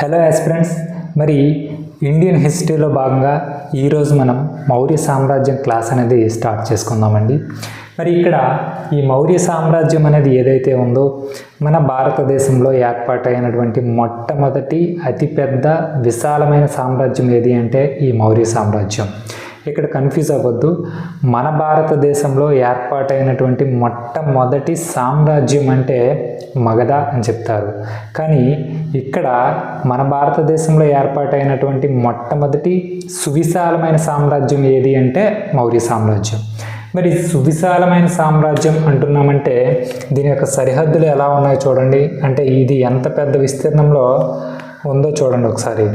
Hello aspirants, మరి Indian హిస్టరీలో భాగంగా ఈరోజు మనం మౌర్య సామ్రాజ్యం క్లాస్ అనేది స్టార్ట్ చేసుకుందామండి. మరి ఇక్కడ ఈ మౌర్య సామ్రాజ్యం అనేది ఏదైతే ఉందో మన భారతదేశంలో ఏర్పాటైనటువంటి మొట్టమొదటి అతిపెద్ద విశాలమైన సామ్రాజ్యం ఏది అంటే ఈ మౌర్య సామ్రాజ్యం. ఇక్కడ కన్ఫ్యూజ్ అవ్వద్దు. మన భారతదేశంలో ఏర్పాటైనటువంటి మొట్టమొదటి సామ్రాజ్యం అంటే మగధ అని చెప్తారు. కానీ ఇక్కడ మన భారతదేశంలో ఏర్పాటైనటువంటి మొట్టమొదటి సువిశాలమైన సామ్రాజ్యం ఏది అంటే మౌర్య సామ్రాజ్యం. మరి సువిశాలమైన సామ్రాజ్యం అంటున్నామంటే దీని యొక్క సరిహద్దులు ఎలా ఉన్నాయో చూడండి. అంటే ఇది ఎంత పెద్ద విస్తీర్ణంలో ఉందో చూడండి ఒకసారి.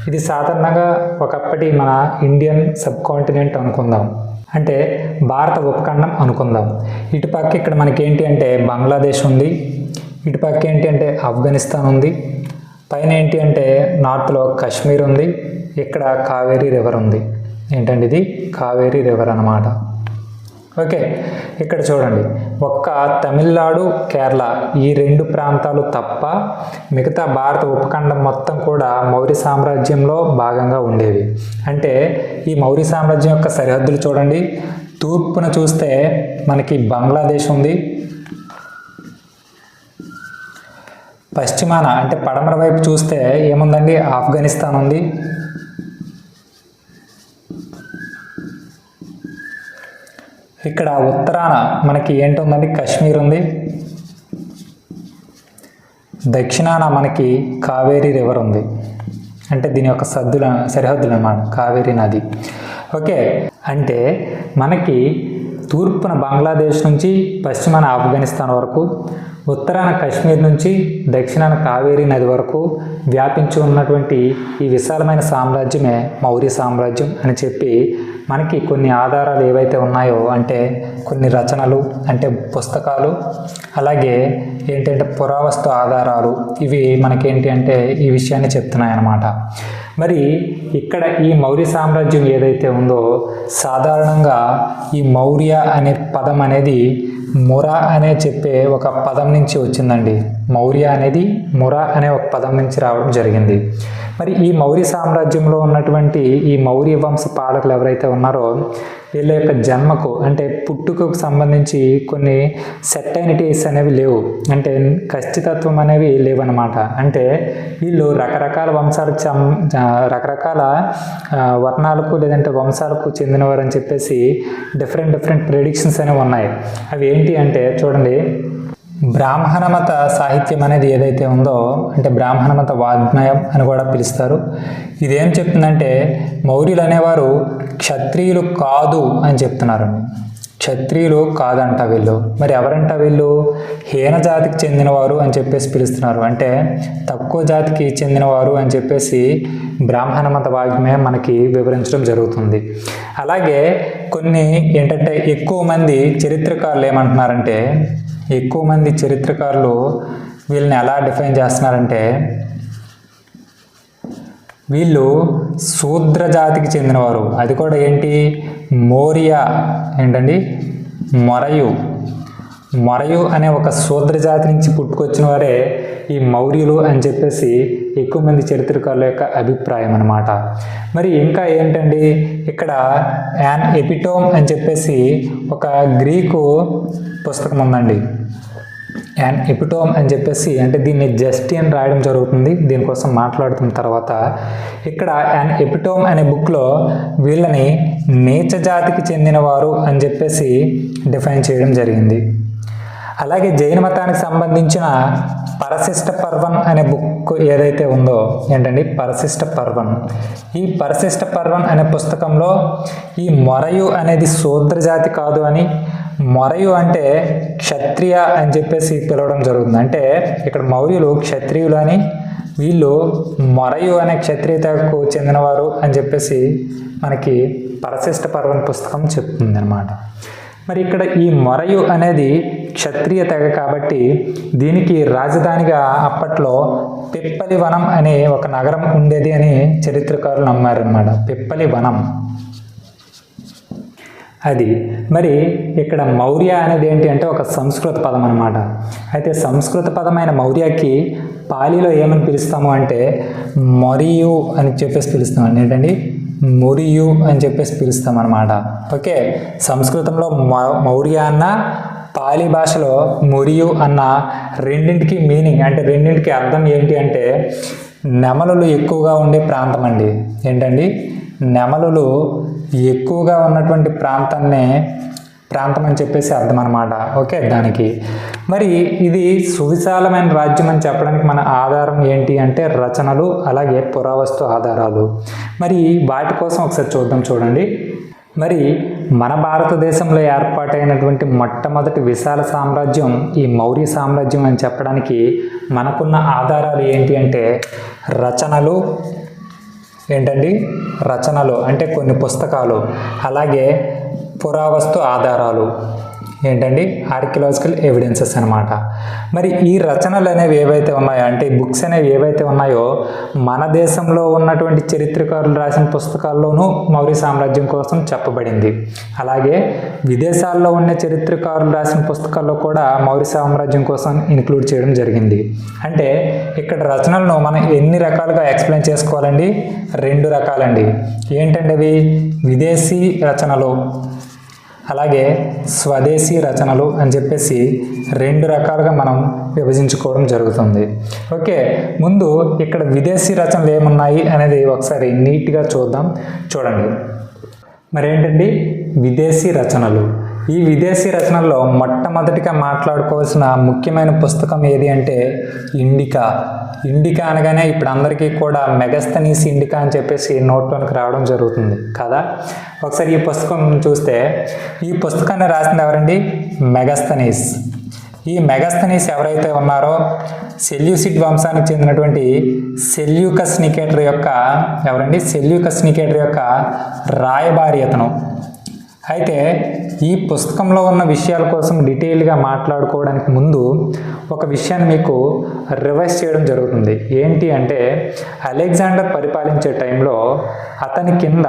ఇది సాధారణంగా ఒకప్పటి మన ఇండియన్ సబ్ కాంటినెంట్ అనుకుందాం, అంటే భారత ఉపఖండం అనుకుందాం. ఇటుపక్క ఇక్కడ మనకేంటి అంటే బంగ్లాదేశ్ ఉంది, ఇటుపక్క ఏంటి అంటే ఆఫ్ఘనిస్తాన్ ఉంది, పైన ఏంటి అంటే నార్త్లో కాశ్మీర్ ఉంది, ఇక్కడ కావేరీ రివర్ ఉంది. ఏంటంటే ఇది కావేరీ రివర్ అన్నమాట. ఓకే, ఇక్కడ చూడండి, ఒక్క తమిళనాడు కేరళ ఈ రెండు ప్రాంతాలు తప్ప మిగతా భారత ఉపఖండం మొత్తం కూడా మౌర్య సామ్రాజ్యంలో భాగంగా ఉండేవి. అంటే ఈ మౌర్య సామ్రాజ్యం యొక్క సరిహద్దులు చూడండి. తూర్పున చూస్తే మనకి బంగ్లాదేశ్ ఉంది, పశ్చిమాన అంటే పడమర వైపు చూస్తే ఏముందండి ఆఫ్ఘనిస్తాన్ ఉంది, ఇక్కడ ఉత్తరాన మనకి ఏంటుందండి కాశ్మీర్ ఉంది, దక్షిణాన మనకి కావేరీ రివర్ ఉంది. అంటే దీని యొక్క సరిహద్దులు అన్నమాట కావేరీ నది. ఓకే, అంటే మనకి తూర్పున బంగ్లాదేశ్ నుంచి పశ్చిమాన ఆఫ్ఘనిస్తాన్ వరకు, ఉత్తరాన కాశ్మీర్ నుంచి దక్షిణాన కావేరీ నది వరకు వ్యాపించి ఉన్నటువంటి ఈ విశాలమైన సామ్రాజ్యమే మౌర్య సామ్రాజ్యం అని చెప్పి మనకి కొన్ని ఆధారాలు ఏవైతే ఉన్నాయో అంటే కొన్ని రచనలు అంటే పుస్తకాలు, అలాగే ఏంటంటే పురావస్తు ఆధారాలు, ఇవి మనకేంటి అంటే ఈ విషయాన్ని చెప్తున్నాయి అన్నమాట. మరి ఇక్కడ ఈ మౌర్య సామ్రాజ్యం ఏదైతే ఉందో సాధారణంగా ఈ మౌర్య అనే పదం అనేది మురా అనే చెప్పే ఒక పదం నుంచి వచ్చిందండి. మౌర్య అనేది మురా అనే ఒక పదం నుంచి రావడం జరిగింది. మరి ఈ మౌర్య సామ్రాజ్యంలో ఉన్నటువంటి ఈ మౌర్య వంశ పాలకులు ఎవరైతే ఉన్నారో వీళ్ళ యొక్క జన్మకు అంటే పుట్టుకకు సంబంధించి కొన్ని సెర్టైనిటీస్ అనేవి లేవు, అంటే ఖచ్చితత్వం అనేవి లేవన్నమాట. అంటే వీళ్ళు రకరకాల వంశాలకు రకరకాల వర్ణాలకు లేదంటే వంశాలకు చెందినవారు అని చెప్పేసి డిఫరెంట్ ప్రెడిక్షన్స్ అనేవి ఉన్నాయి. అవి ఏంటి అంటే చూడండి, బ్రాహ్మణ మత సాహిత్యం అనేది ఏదైతే ఉందో అంటే బ్రాహ్మణ మత వాజ్మయం అని కూడా పిలుస్తారు. ఇదేం చెప్తుందంటే మౌర్యులు అనేవారు క్షత్రియులు కాదు అని చెప్తున్నారండి. క్షత్రియులు కాదంట వీళ్ళు. మరి ఎవరంట వీళ్ళు? హీన జాతికి చెందినవారు అని చెప్పేసి పిలుస్తున్నారు, అంటే తక్కువ జాతికి చెందినవారు అని చెప్పేసి బ్రాహ్మణ మత వాగ్మయం మనకి వివరించడం జరుగుతుంది. అలాగే కొన్ని ఏంటంటే ఎక్కువ మంది చరిత్రకారులు ఏమంటున్నారంటే ఎక్కువ మంది చరిత్రకారులు వీళ్ళని ఎలా డిఫైన్ చేస్తున్నారంటే వీళ్ళు శూద్ర జాతికి చెందినవారు. అది కూడా ఏంటి మౌర్య ఏంటండి మొరయు అనే ఒక శూద్ర జాతి నుంచి పుట్టుకొచ్చిన వారే ఈ మౌర్యులు అని చెప్పేసి ఎక్కువ మంది చరిత్రకారుల యొక్క అభిప్రాయం అన్నమాట. మరి ఇంకా ఏంటండి ఇక్కడ యాన్ ఎపిటోమ్ అని చెప్పేసి ఒక గ్రీకు పుస్తకం ఉందండి. యాన్ ఎపిటోమ్ అని చెప్పేసి, అంటే దీన్ని జస్టియన్ రాయడం జరుగుతుంది, దీనికోసం మాట్లాడుతున్న తర్వాత ఇక్కడ యాన్ ఎపిటోమ్ అనే బుక్లో వీళ్ళని నీచ జాతికి చెందినవారు అని చెప్పేసి డిఫైన్ చేయడం జరిగింది. అలాగే జైన మతానికి సంబంధించిన పరశిష్ట పర్వన్ అనే బుక్ ఏదైతే ఉందో ఏంటండి పరశిష్ట పర్వన్, ఈ పరశిష్ట పర్వన్ అనే పుస్తకంలో ఈ మొరయు అనేది శూద్ర జాతి కాదు అని, మొరయు అంటే క్షత్రియ అని చెప్పేసి పిలవడం జరుగుతుంది. అంటే ఇక్కడ మౌర్యులు క్షత్రియులు అని, వీళ్ళు మొరయు అనే క్షత్రియ తెగకు చెందినవారు అని చెప్పేసి మనకి పరశిష్ట పర్వన్ పుస్తకం చెప్తుంది అన్నమాట. మరి ఇక్కడ ఈ మొరయు అనేది క్షత్రియ తెగ కాబట్టి దీనికి రాజధానిగా అప్పట్లో పిప్పలి వనం అనే ఒక నగరం ఉండేది అని చరిత్రకారులు నమ్మారన్నమాట. పిప్పలి వనం. అది. మరి ఇక్కడ మౌర్య అనేది ఏంటి అంటే ఒక సంస్కృత పదం అన్నమాట. అయితే సంస్కృత పదమైన మౌర్యకి పాలీలో ఏమని పిలుస్తాము అంటే మొరియు అని చెప్పేసి పిలుస్తాం. ఏంటండి మొరియు అని చెప్పేసి పిలుస్తాం అన్నమాట. ఓకే, సంస్కృతంలో మౌర్య అన్న, పాలీ భాషలో మొరియు అన్న రెండింటికి మీనింగ్ అంటే రెండింటికి అర్థం ఏంటి అంటే నెమలులు ఎక్కువగా ఉండే ప్రాంతం అండి. ఏంటండి నెమలులు ఎక్కువగా ఉన్నటువంటి ప్రాంతం అని చెప్పేసి అర్థం అనమాట. ఓకే, దానికి మరి ఇది సువిశాలమైన రాజ్యం అని చెప్పడానికి మన ఆధారం ఏంటి అంటే రచనలు, అలాగే పురావస్తు ఆధారాలు. మరి వాటి కోసం ఒకసారి చూడండి. మరి మన భారతదేశంలో ఏర్పాటైనటువంటి మొట్టమొదటి విశాల సామ్రాజ్యం ఈ మౌర్య సామ్రాజ్యం అని చెప్పడానికి మనకున్న ఆధారాలు ఏంటి అంటే రచనలు. ఏంటండి రచనలు అంటే కొన్ని పుస్తకాలు, అలాగే పురావస్తు ఆధారాలు. ఏంటండి ఆర్కియలాజికల్ ఎవిడెన్సెస్ అనమాట. మరి ఈ రచనలు అనేవి ఏవైతే ఉన్నాయో అంటే ఈ బుక్స్ అనేవి ఏవైతే ఉన్నాయో మన దేశంలో ఉన్నటువంటి చరిత్రకారులు రాసిన పుస్తకాల్లోనూ మౌర్య సామ్రాజ్యం కోసం చెప్పబడింది. అలాగే విదేశాల్లో ఉన్న చరిత్రకారులు రాసిన పుస్తకాల్లో కూడా మౌర్య సామ్రాజ్యం కోసం ఇంక్లూడ్ చేయడం జరిగింది. అంటే ఇక్కడ రచనలను మనం ఎన్ని రకాలుగా ఎక్స్ప్లెయిన్ చేసుకోవాలండి? 2 రకాలండి. ఏంటండి అవి? విదేశీ రచనలు, అలాగే స్వదేశీ రచనలు అని చెప్పేసి 2 రకాలుగా మనం విభజించుకోవడం జరుగుతుంది. ఓకే, ముందు ఇక్కడ విదేశీ రచనలు ఏమున్నాయి అనేది ఒకసారి నీట్గా చూడండి. మరి ఏంటండి విదేశీ రచనలు? ఈ విదేశీ రచనల్లో మొట్టమొదటిగా మాట్లాడుకోవాల్సిన ముఖ్యమైన పుస్తకం ఏది అంటే ఇండికా. ఇండికా అనగానే ఇప్పుడు అందరికీ కూడా మెగస్తనీస్ ఇండికా అని చెప్పేసి నోట్లోనికి రావడం జరుగుతుంది కదా. ఒకసారి ఈ పుస్తకం చూస్తే ఈ పుస్తకాన్ని రాసింది ఎవరండి? మెగస్తనీస్. ఈ మెగస్తనీస్ ఎవరైతే ఉన్నారో సెల్యూసిడ్ వంశానికి చెందినటువంటి సెల్యూకస్ నికేటర్ యొక్క రాయబారి అతను. అయితే ఈ పుస్తకంలో ఉన్న విషయాల కోసం డీటెయిల్గా మాట్లాడుకోవడానికి ముందు ఒక విషయాన్ని మీకు రివైజ్ చేయడం జరుగుతుంది. ఏంటి అంటే అలెగ్జాండర్ పరిపాలించే టైంలో అతని కింద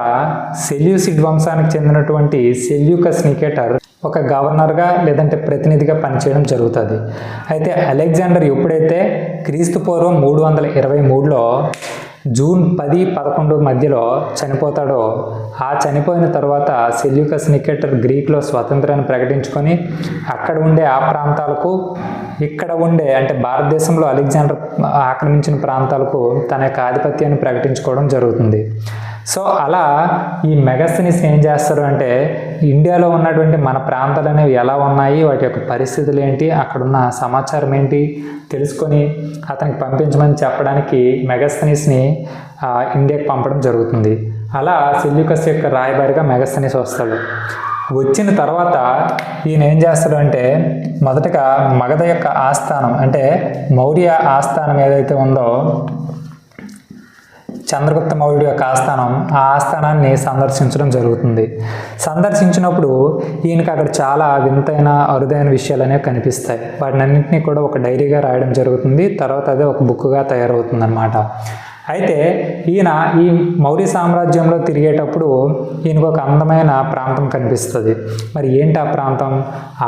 సెల్యూసిడ్ వంశానికి చెందినటువంటి సెల్యూకస్ నికేటర్ ఒక గవర్నర్గా లేదంటే ప్రతినిధిగా పనిచేయడం జరుగుతుంది. అయితే అలెగ్జాండర్ ఎప్పుడైతే క్రీస్తుపూర్వం 323లో జూన్ 10-11 మధ్యలో చనిపోతాడో, ఆ చనిపోయిన తర్వాత సెల్యూకస్ నికేటర్ గ్రీక్లో స్వతంత్రాన్ని ప్రకటించుకొని అక్కడ ఉండే ఆ ప్రాంతాలకు, ఇక్కడ ఉండే అంటే భారతదేశంలో అలెగ్జాండర్ ఆక్రమించిన ప్రాంతాలకు తన యొక్క ఆధిపత్యాన్ని ప్రకటించుకోవడం జరుగుతుంది. సో అలా ఈ మెగస్తనీస్ ఏం చేస్తారు అంటే ఇండియాలో ఉన్నటువంటి మన ప్రాంతాలు అనేవి ఎలా ఉన్నాయి, వాటి యొక్క పరిస్థితులు ఏంటి, అక్కడున్న సమాచారం ఏంటి తెలుసుకొని అతనికి పంపించమని చెప్పడానికి మెగస్తనీస్ని ఇండియాకి పంపడం జరుగుతుంది. అలా సెల్యూకస్ యొక్క రాయబారిగా మెగస్తనీస్ వస్తాడు. వచ్చిన తర్వాత ఈయన ఏం చేస్తాడు అంటే మొదటగా మగధ యొక్క ఆస్థానం అంటే మౌర్య ఆస్థానం ఏదైతే ఉందో, చంద్రగుప్త మౌర్యుడి యొక్క ఆస్థానం, ఆ ఆస్థానాన్ని సందర్శించడం జరుగుతుంది. సందర్శించినప్పుడు ఈయనకి అక్కడ చాలా వింతైన అరుదైన విషయాలు అనేవి కనిపిస్తాయి. వాటినన్నింటినీ కూడా ఒక డైరీగా రాయడం జరుగుతుంది. తర్వాత అదే ఒక బుక్గా తయారవుతుంది అన్నమాట. అయితే ఈయన ఈ మౌర్య సామ్రాజ్యంలో తిరిగేటప్పుడు ఈయనకు ఒక అందమైన ప్రాంతం కనిపిస్తుంది. మరి ఏంటి ఆ ప్రాంతం?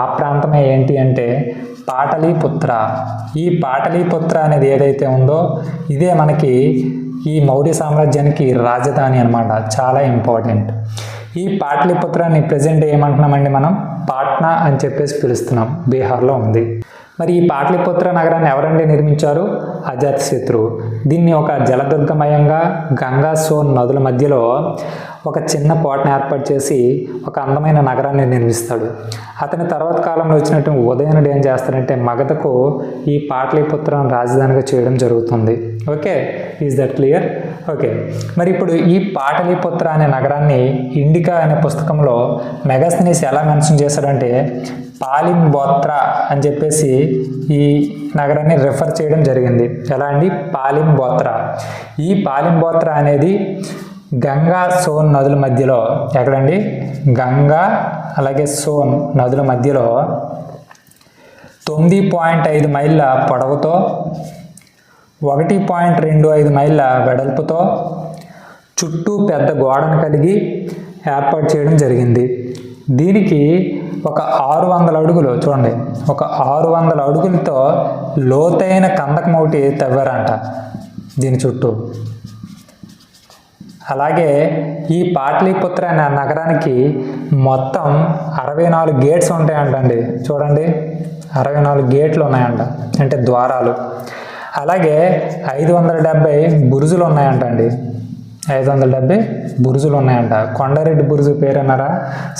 ఆ ప్రాంతమే ఏంటి అంటే పాటలీపుత్ర. ఈ పాటలీపుత్ర అనేది ఏదైతే ఉందో ఇదే మనకి ఈ మౌర్య సామ్రాజ్యానికి రాజధాని అన్నమాట. చాలా ఇంపార్టెంట్. ఈ పాటలీపుత్రాన్ని ప్రజెంట్ ఏమంటున్నామండి మనం? పాట్నా అని చెప్పేసి పిలుస్తున్నాం. బీహార్లో ఉంది. మరి ఈ పాటలీపుత్ర నగరాన్ని ఎవరండి నిర్మించారు? అజాతశత్రువు. దీన్ని ఒక జలదుర్గమయంగా గంగా, సోన్ నదుల మధ్యలో ఒక చిన్న పోటను ఏర్పాటు చేసి ఒక అందమైన నగరాన్ని నిర్మిస్తాడు. అతని తర్వాత కాలంలో వచ్చినటువంటి ఉదయనుడు ఏం చేస్తాడంటే మగధకు ఈ పాటలీపుత్రం రాజధానిగా చేయడం జరుగుతుంది. Okay, is that clear? Okay, మరి ఇప్పుడు ఈ పాటలీపుత్ర అనే నగరాన్ని ఇండికా అనే పుస్తకంలో మెగస్తనీస్ ఎలా మెన్షన్ చేశాడంటే పాలింబోత్ర అని చెప్పేసి ఈ నగరాన్ని రెఫర్ చేయడం జరిగింది. ఎలా అండి? పాలింబోత్ర. ఈ పాలింబోత్ర అనేది గంగా, సోన్ నదుల మధ్యలో, ఎక్కడండి? గంగా అలాగే సోన్ నదుల మధ్యలో 9.5 మైళ్ళ పొడవుతో 1.25 మైళ్ళ వెడల్పుతో చుట్టూ పెద్ద గోడను కలిగి ఏర్పాటు చేయడం జరిగింది. దీనికి ఒక 600 అడుగులు చూడండి, ఒక 600 అడుగులతో లోతైన కందకం ఒకటి తవ్వారంట దీని చుట్టూ. అలాగే ఈ పాటలీపుత్ర అనే నగరానికి మొత్తం 64 గేట్స్ ఉంటాయంటండి. చూడండి, 64 గేట్లు ఉన్నాయంట, అంటే ద్వారాలు. అలాగే 570 బురుజులు ఉన్నాయంటండి. 570 బురుజులు ఉన్నాయంట. కొండారెడ్డి బురుజు పేరు అన్నారా?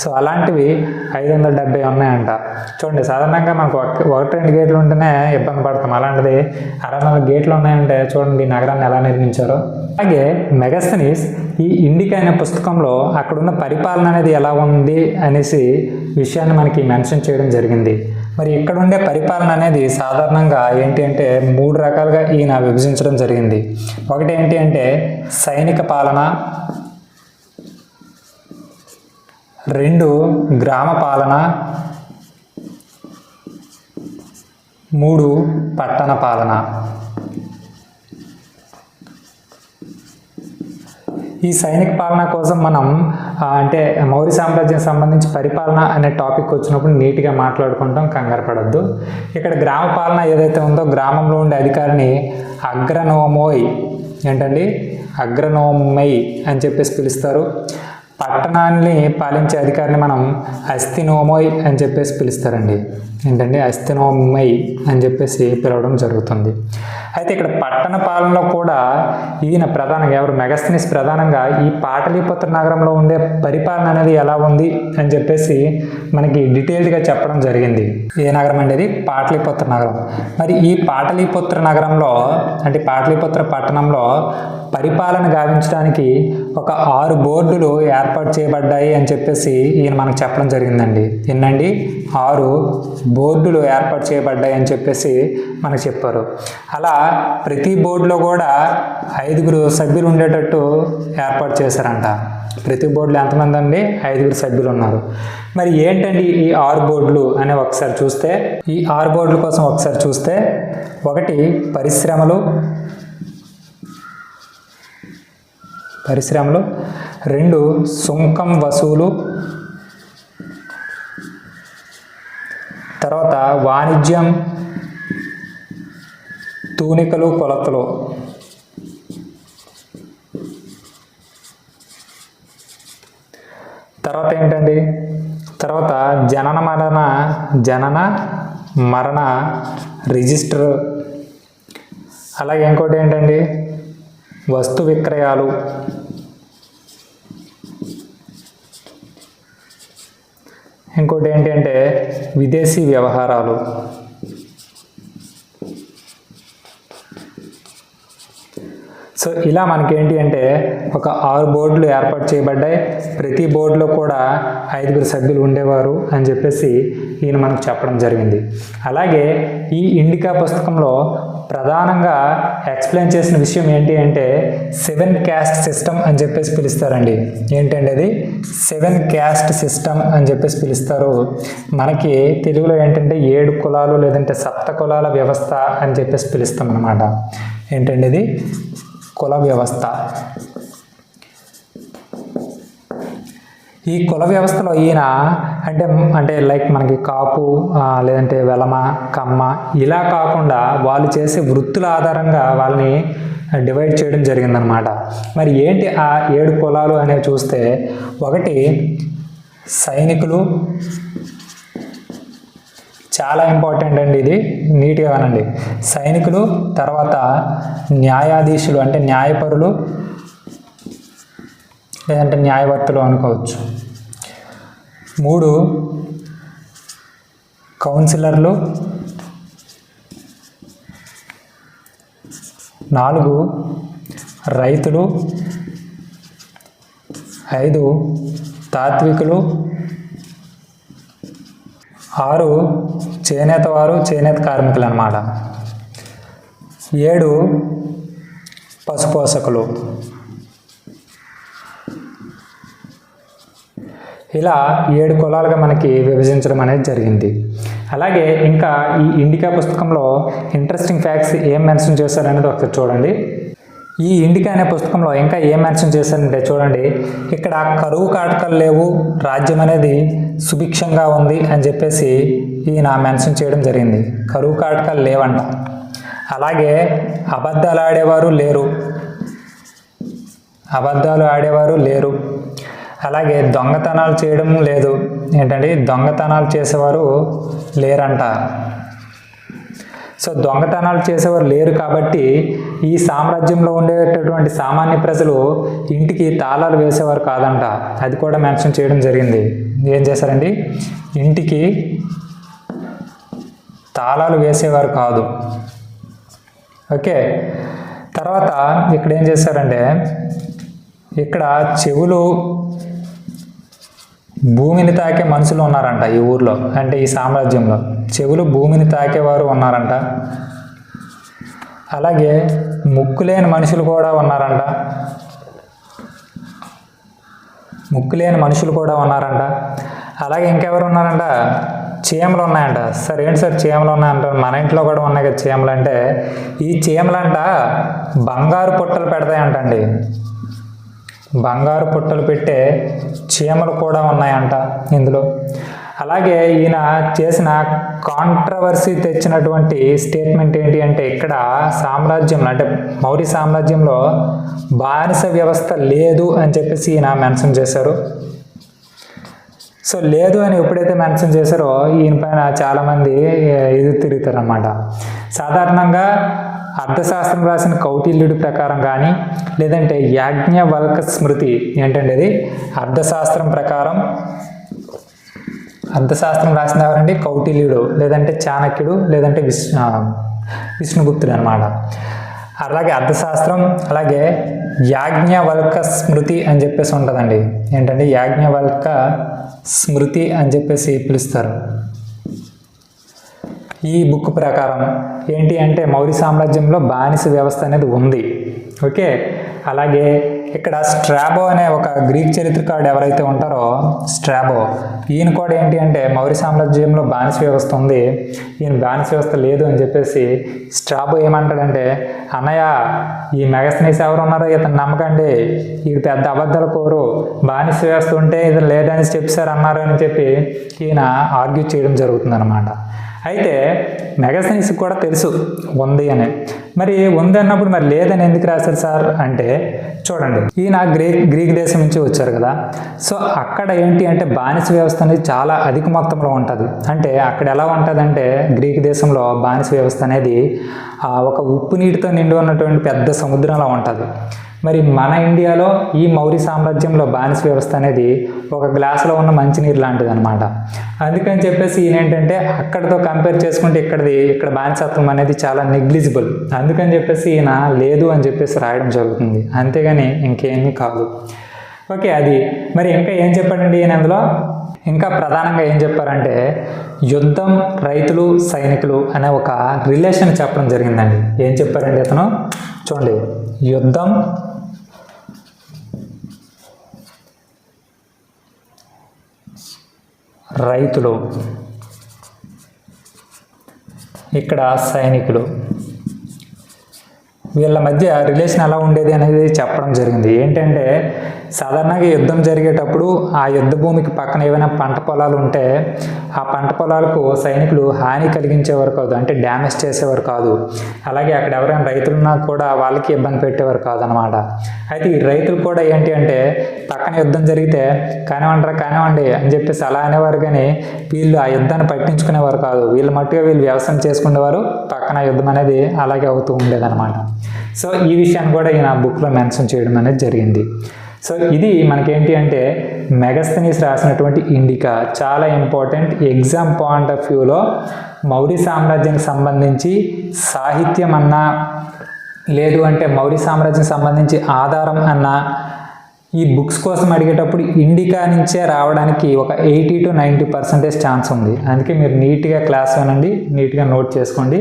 సో అలాంటివి 570 ఉన్నాయంట. చూడండి, సాధారణంగా మనకు 1-2 గేట్లు ఉంటేనే ఇబ్బంది పడతాం, అలాంటిది 64 గేట్లు ఉన్నాయంటే చూడండి ఈ నగరాన్ని ఎలా నిర్మించారో. అలాగే మెగస్తనీస్ ఈ ఇండికా అనే పుస్తకంలో అక్కడున్న పరిపాలన అనేది ఎలా ఉంది అనేసి విషయాన్ని మనకి మెన్షన్ చేయడం జరిగింది. మరి ఇక్కడ ఉండే పరిపాలన అనేది సాధారణంగా ఏంటి అంటే 3 రకాలుగా ఈయన విభజించడం జరిగింది. ఒకటి ఏంటి అంటే సైనిక పాలన, 2 గ్రామ పాలన, 3 పట్టణ పాలన. ఈ సైనిక పాలన కోసం మనం అంటే మౌర్య సామ్రాజ్యం సంబంధించి పరిపాలన అనే టాపిక్ వచ్చినప్పుడు నీట్గా మాట్లాడుకుంటాం, కంగారు పడద్దు. ఇక్కడ గ్రామ పాలన ఏదైతే ఉందో గ్రామంలో ఉండే అధికారిని అగ్రనోమోయ్ ఏంటండి అగ్రనోమై అని చెప్పేసి పిలుస్తారు. పట్టణాన్ని పాలించే అధికారిని మనం అస్థినోమోయ్ అని చెప్పేసి పిలుస్తారండి. ఏంటండి అస్థినోమై అని చెప్పేసి పిలవడం జరుగుతుంది. అయితే ఇక్కడ పట్టణ పాలనలో కూడా ఈయన ప్రధానంగా ఎవరు మెగస్తనీస్ ప్రధానంగా ఈ పాటలీపుత్ర నగరంలో ఉండే పరిపాలన అనేది ఎలా ఉంది అని చెప్పేసి మనకి డీటెయిల్డ్గా చెప్పడం జరిగింది. ఏ నగరం అండి? ఇది పాటలీపుత్ర నగరం. మరి ఈ పాటలీపుత్ర నగరంలో అంటే పాటలీపుత్ర పట్టణంలో పరిపాలన గావించడానికి ఒక 6 బోర్డులు ఏర్పాటు చేయబడ్డాయి అని చెప్పేసి ఈయన మనకు చెప్పడం జరిగిందండి. ఎన్నండి? 6 బోర్డులు ఏర్పాటు చేయబడ్డాయి అని చెప్పేసి మనకు చెప్పారు. అలా ప్రతి బోర్డులో కూడా 5 సభ్యులు ఉండేటట్టు ఏర్పాటు చేశారంట. ప్రతి బోర్డులో ఎంతమంది అండి? 5 సభ్యులు ఉన్నారు. మరి ఏంటండి ఈ 6 బోర్డులు అని ఒకసారి చూస్తే, ఈ 6 బోర్డుల కోసం ఒకసారి చూస్తే, 1 పరిశ్రమలు, 2 సుంకం వసూలు, తర్వాత వాణిజ్యం, తూనికలు కొలతలు, తర్వాత ఏంటండి? తర్వాత జనన మరణ రిజిస్టర్. అలాగే ఇంకోటి ఏంటండి? వస్తు విక్రయాలు. ఇంకోటి ఏంటి అంటే విదేశీ వ్యవహారాలు. సో ఇలా మనకేంటి అంటే ఒక 6 బోర్డులు ఏర్పాటు చేయబడ్డాయి. ప్రతి బోర్డులో కూడా 5 సభ్యులు ఉండేవారు అని చెప్పేసి ఈయన మనకు చెప్పడం జరిగింది. అలాగే ఈ ఇండికా పుస్తకంలో ప్రధానంగా ఎక్స్ప్లెయిన్ చేసిన విషయం ఏంటి అంటే 7 క్యాస్ట్ సిస్టమ్ అని చెప్పేసి పిలుస్తారండి. ఏంటంటే అది 7 క్యాస్ట్ సిస్టమ్ అని చెప్పేసి పిలుస్తారు. మనకి తెలుగులో ఏంటంటే 7 కులాలు లేదంటే సప్త కులాల వ్యవస్థ అని చెప్పేసి పిలుస్తాం అన్నమాట. ఏంటంటే ఇది కుల వ్యవస్థ. ఈ కుల వ్యవస్థలో ఈయన అంటే లైక్ మనకి కాపు లేదంటే వెలమ, కమ్మ ఇలా కాకుండా వాళ్ళు చేసే వృత్తుల ఆధారంగా వాళ్ళని డివైడ్ చేయడం జరిగిందనమాట. మరి ఏంటి ఆ 7 కులాలు అనేవి చూస్తే, 1 సైనికులు, చాలా ఇంపార్టెంట్ అండి, ఇది నీట్గా వినండి. సైనికులు, తర్వాత న్యాయాధీశులు అంటే న్యాయపరులు లేదంటే న్యాయవర్తులు అనుకోవచ్చు. 3 కౌన్సిలర్లు, 4 రైతులు, 5 తాత్వికులు, 6 చేనేత కార్మికులు అన్నమాట. 7 పశుపోషకులు. ఇలా 7 కులాలుగా మనకి విభజించడం అనేది జరిగింది. అలాగే ఇంకా ఈ ఇండికా పుస్తకంలో ఇంట్రెస్టింగ్ ఫ్యాక్ట్స్ ఏం మెన్షన్ చేశారనేది ఒకసారి చూడండి. ఈ ఇండికా అనే పుస్తకంలో ఇంకా ఏం మెన్షన్ చేశారంటే చూడండి, ఇక్కడ కరువు కాటకాలు లేవు, రాజ్యం అనేది సుభిక్షంగా ఉంది అని చెప్పేసి ఈయన మెన్షన్ చేయడం జరిగింది. కరువు కాటకాలు లేవంట. అలాగే అబద్ధాలు ఆడేవారు లేరు. అలాగే దొంగతనాలు చేయడం లేదు. ఏంటంటే దొంగతనాలు చేసేవారు లేరంట. సో దొంగతనాలు చేసేవారు లేరు కాబట్టి ఈ సామ్రాజ్యంలో ఉండేటటువంటి సామాన్య ప్రజలు ఇంటికి తాళాలు వేసేవారు కాదంట. అది కూడా మెన్షన్ చేయడం జరిగింది. ఏం చేశారండి? ఇంటికి తాళాలు వేసేవారు కాదు. ఓకే, తర్వాత ఇక్కడ ఏం చేశారంటే ఇక్కడ చెవులు భూమిని తాకే మనుషులు ఉన్నారంట ఈ ఊర్లో, అంటే ఈ సామ్రాజ్యంలో చెవులు భూమిని తాకేవారు ఉన్నారంట. అలాగే ముక్కులేని మనుషులు కూడా ఉన్నారంట. అలాగే ఇంకెవరు ఉన్నారంట? చీమలు ఉన్నాయంట. సార్ ఏంటి సార్ చీమలు ఉన్నాయంటారు? మన ఇంట్లో కూడా ఉన్నాయి కదా చీమలు. అంటే ఈ చీమలంట బంగారు పుట్టలు పెడతాయంటండి. బంగారు పుట్టలు పెట్టే చీమలు కూడా ఉన్నాయంట ఇందులో. అలాగే ఈయన చేసిన కాంట్రవర్సీ తెచ్చినటువంటి స్టేట్మెంట్ ఏంటి అంటే ఇక్కడ సామ్రాజ్యంలో అంటే మౌర్య సామ్రాజ్యంలో బానిస వ్యవస్థ లేదు అని చెప్పేసి ఈయన మెన్షన్ చేశారు. సో లేదు అని ఎప్పుడైతే మెన్షన్ చేశారో ఈయన పైన చాలామంది ఎదురు తిరుగుతారు అన్నమాట. సాధారణంగా అర్థశాస్త్రం రాసిన కౌటిల్యుడి ప్రకారం కానీ లేదంటే యాజ్ఞవల్క స్మృతి ఏంటంటే అది అర్థశాస్త్రం రాసిన ఎవరండి? కౌటిల్యుడు, లేదంటే చాణక్యుడు, లేదంటే విష్ణుగుప్తుడు అనమాట. అలాగే అర్థశాస్త్రం, అలాగే యాజ్ఞవల్క స్మృతి అని చెప్పేసి ఉంటుందండి. ఏంటంటే యాజ్ఞవల్క స్మృతి అని చెప్పేసి పిలుస్తారు. ఈ బుక్ ప్రకారం ఏంటి అంటే మౌర్య సామ్రాజ్యంలో బానిస వ్యవస్థ అనేది ఉంది. ఓకే, అలాగే ఇక్కడ స్ట్రాబో అనే ఒక గ్రీక్ చరిత్రకారుడు ఎవరైతే ఉంటారో స్ట్రాబో, ఈయన కూడా ఏంటి అంటే మౌర్య సామ్రాజ్యంలో బానిస వ్యవస్థ ఉంది, ఈయన బానిస వ్యవస్థ లేదు అని చెప్పేసి స్ట్రాబో ఏమంటాడంటే, అన్నయ్య ఈ మెగస్తనీస్ ఎవరు ఉన్నారో ఇతను నమ్మకండి, ఇది పెద్ద అబద్ధాల కోరు, బానిస వ్యవస్థ ఉంటే ఇది లేదని చెప్పారు అన్నారు అని చెప్పి ఈయన ఆర్గ్యూ చేయడం జరుగుతుంది అనమాట. అయితే మెగస్తనీస్ కూడా తెలుసు ఉంది అని. మరి ఉంది అన్నప్పుడు మరి లేదని ఎందుకు రాశారు సార్ అంటే చూడండి, ఈయన గ్రీక్ దేశం నుంచి వచ్చారు కదా. సో అక్కడ ఏంటి అంటే బానిస వ్యవస్థ అనేది చాలా అధిక మొత్తంలో ఉంటుంది. అంటే అక్కడ ఎలా ఉంటుంది అంటే గ్రీక్ దేశంలో బానిస వ్యవస్థ అనేది ఒక ఉప్పు నీటితో నిండి ఉన్నటువంటి పెద్ద సముద్రంలో ఉంటుంది. మరి మన ఇండియాలో ఈ మౌర్య సామ్రాజ్యంలో బానిస వ్యవస్థ అనేది ఒక గ్లాసులో ఉన్న మంచినీరు లాంటిది అనమాట. అందుకని చెప్పేసి ఈయన ఏంటంటే అక్కడితో కంపేర్ చేసుకుంటే ఇక్కడ బానిసత్వం అనేది చాలా నెగ్లిజిబుల్. అందుకని చెప్పేసి ఈయన లేదు అని చెప్పేసి రాయడం జరుగుతుంది, అంతేగాని ఇంకేమీ కాదు. ఓకే, అది మరి ఇంకా ఏం చెప్పాడండి ఈయన అందులో? ఇంకా ప్రధానంగా ఏం చెప్పారంటే యుద్ధం, రైతులు, సైనికులు అనే ఒక రిలేషన్ చెప్పడం జరిగిందండి. ఏం చెప్పారండి అతను? చూడండి, యుద్ధం, రైతులు, ఇక్కడ సైనికులు, వీళ్ళ మధ్య రిలేషన్ ఎలా ఉండేది అనేది చెప్పడం జరిగింది. ఏంటంటే సాధారణంగా యుద్ధం జరిగేటప్పుడు ఆ యుద్ధ భూమికి పక్కన ఏమైనా పంట పొలాలు ఉంటే ఆ పంట పొలాలకు సైనికులు హాని కలిగించేవారు కాదు, అంటే డ్యామేజ్ చేసేవారు కాదు. అలాగే అక్కడ ఎవరైనా రైతులున్నా కూడా వాళ్ళకి ఇబ్బంది పెట్టేవారు కాదనమాట. అయితే ఈ రైతులు కూడా ఏంటి అంటే పక్కన యుద్ధం జరిగితే కానివ్వండి అని చెప్పేసి అలా అనేవారు, కానీ వీళ్ళు ఆ యుద్ధాన్ని పట్టించుకునేవారు కాదు. వీళ్ళు మట్టుగా వీళ్ళు వ్యవసాయం చేసుకునేవారు, పక్కన యుద్ధం అనేది అలాగే అవుతూ ఉండేదన్నమాట. సో ఈ విషయాన్ని కూడా ఈయన బుక్లో మెన్షన్ చేయడం అనేది జరిగింది. సో ఇది మనకేంటి అంటే మెగస్తనీస్ రాసినటువంటి ఇండికా చాలా ఇంపార్టెంట్. ఎగ్జామ్ పాయింట్ ఆఫ్ వ్యూలో మౌర్య సామ్రాజ్యానికి సంబంధించి సాహిత్యం అన్నా లేదు అంటే మౌర్య సామ్రాజ్యం సంబంధించి ఆధారం అన్నా ఈ బుక్స్ కోసం అడిగేటప్పుడు ఇండికా నుంచే రావడానికి ఒక 80 to 90% ఛాన్స్ ఉంది. అందుకే మీరు నీట్గా క్లాస్ వినండి, నీట్గా నోట్ చేసుకోండి.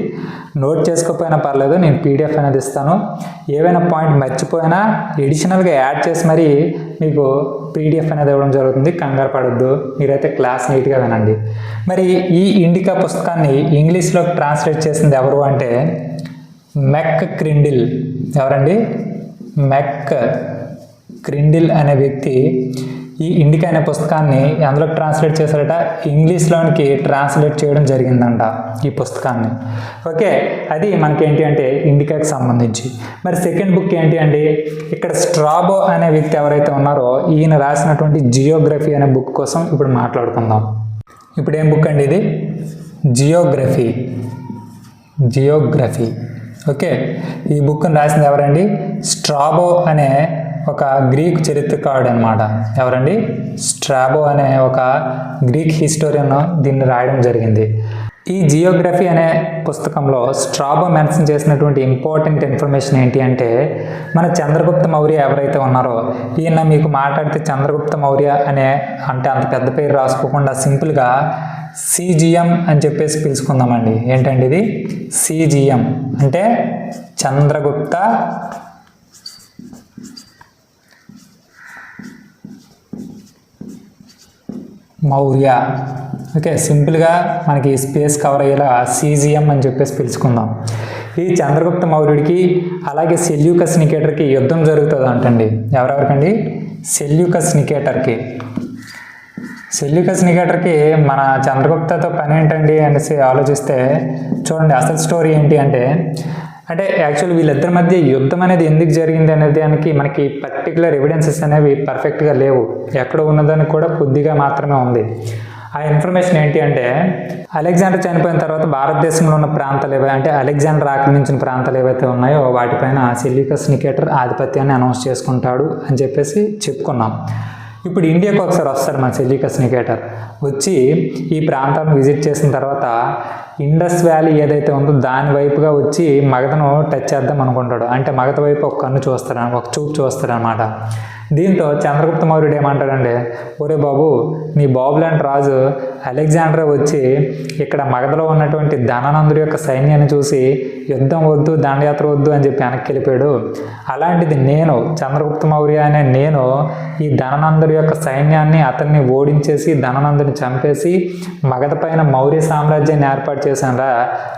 నోట్ చేసుకోకపోయినా పర్లేదు, నేను PDF అనేది ఇస్తాను. ఏవైనా పాయింట్ మర్చిపోయినా ఎడిషనల్గా యాడ్ చేసి మరీ మీకు PDF అనేది ఇవ్వడం జరుగుతుంది. కంగారు పడొద్దు, మీరైతే క్లాస్ నీట్గా వినండి. మరి ఈ ఇండికా పుస్తకాన్ని ఇంగ్లీష్లోకి ట్రాన్స్లేట్ చేసింది ఎవరు అంటే మెక్ క్రిండిల్. ఎవరండి? మెక్ క్రిండిల్ అనే వ్యక్తి ఈ ఇండికా అనే పుస్తకాన్ని అందులోకి ట్రాన్స్లేట్ చేశారట, ఇంగ్లీష్లోనికి ట్రాన్స్లేట్ చేయడం జరిగిందంట ఈ పుస్తకాన్ని. ఓకే, అది మనకి ఏంటి అంటే ఇండికాకి సంబంధించి. మరి సెకండ్ బుక్ ఏంటి అండి, ఇక్కడ స్ట్రాబో అనే వ్యక్తి ఎవరైతే ఉన్నారో ఈయన రాసినటువంటి జియోగ్రఫీ అనే బుక్ కోసం ఇప్పుడు మాట్లాడుకుందాం. ఇప్పుడు ఏం బుక్ అండి ఇది, జియోగ్రఫీ. ఓకే, ఈ బుక్ని రాసింది ఎవరండి, స్ట్రాబో అనే ఒక గ్రీక్ చరిత్రకారుడు అనమాట. ఎవరండి, స్ట్రాబో అనే ఒక గ్రీక్ హిస్టోరియన్ దీన్ని రాయడం జరిగింది. ఈ జియోగ్రఫీ అనే పుస్తకంలో స్ట్రాబో మెన్షన్ చేసినటువంటి ఇంపార్టెంట్ ఇన్ఫర్మేషన్ ఏంటి అంటే, మన చంద్రగుప్త మౌర్య ఎవరైతే ఉన్నారో ఈయన మీకు మాట్లాడితే చంద్రగుప్త మౌర్య అనే అంటే అంత పెద్ద పేరు రాసుకోకుండా సింపుల్గా సిజిఎం అని చెప్పేసి పిలుచుకుందామండి. ఏంటండి ఇది, సిజిఎం అంటే చంద్రగుప్త మౌర్య. ఓకే, సింపుల్గా మనకి స్పేస్ కవర్ అయ్యేలా సిజిఎం అని చెప్పేసి పిలుచుకుందాం. ఈ చంద్రగుప్త మౌర్యుడికి అలాగే సెల్యూకస్ నికేటర్కి యుద్ధం జరుగుతుంది అంటండి. ఎవరెవరికండి, సెల్యూకస్ నికేటర్కి మన చంద్రగుప్తతో పని ఏంటండి అనేసి ఆలోచిస్తే చూడండి అసలు స్టోరీ ఏంటి అంటే యాక్చువల్లీ వీళ్ళిద్దరి మధ్య యుద్ధం అనేది ఎందుకు జరిగింది అనే దానికి మనకి పర్టికులర్ ఎవిడెన్సెస్ అనేవి పర్ఫెక్ట్గా లేవు. ఎక్కడ ఉన్నదానికి కూడా కొద్దిగా మాత్రమే ఉంది. ఆ ఇన్ఫర్మేషన్ ఏంటి అంటే, అలెగ్జాండర్ చనిపోయిన తర్వాత భారతదేశంలో ఉన్న ప్రాంతాలు అంటే అలెగ్జాండర్ ఆక్రమించిన ప్రాంతాలు ఏవైతే ఉన్నాయో వాటిపైన సెల్యూకస్ నికేటర్ ఆధిపత్యాన్ని అనౌన్స్ చేసుకుంటాడు అని చెప్పేసి చెప్పుకున్నాం. ఇప్పుడు ఇండియాకు ఒకసారి వస్తారు మన సెల్యూకస్ నికేటర్. వచ్చి ఈ ప్రాంతాలను విజిట్ చేసిన తర్వాత ఇండస్ వ్యాలీ ఏదైతే ఉందో దాని వైపుగా వచ్చి మగధను టచ్ చేద్దాం అనుకుంటాడు. అంటే మగధ వైపు ఒక చూపు చూస్తాడనమాట. దీంతో చంద్రగుప్త మౌర్యుడు ఏమంటాడంటే, ఒరే బాబు, నీ బాబులాంటి రాజు అలెగ్జాండర్ వచ్చి ఇక్కడ మగధలో ఉన్నటువంటి ధనానందుడి యొక్క సైన్యాన్ని చూసి యుద్ధం వద్దు, దండయాత్ర వద్దు అని చెప్పి వెనక్కి వెళ్ళిపోయాడు. అలాంటిది నేను చంద్రగుప్త మౌర్య అనే నేను ఈ ధనానందుడి యొక్క సైన్యాన్ని అతన్ని ఓడించేసి ధనానందుని చంపేసి మగధ పైన మౌర్య సామ్రాజ్యాన్ని ఏర్పాటు చేశానురా.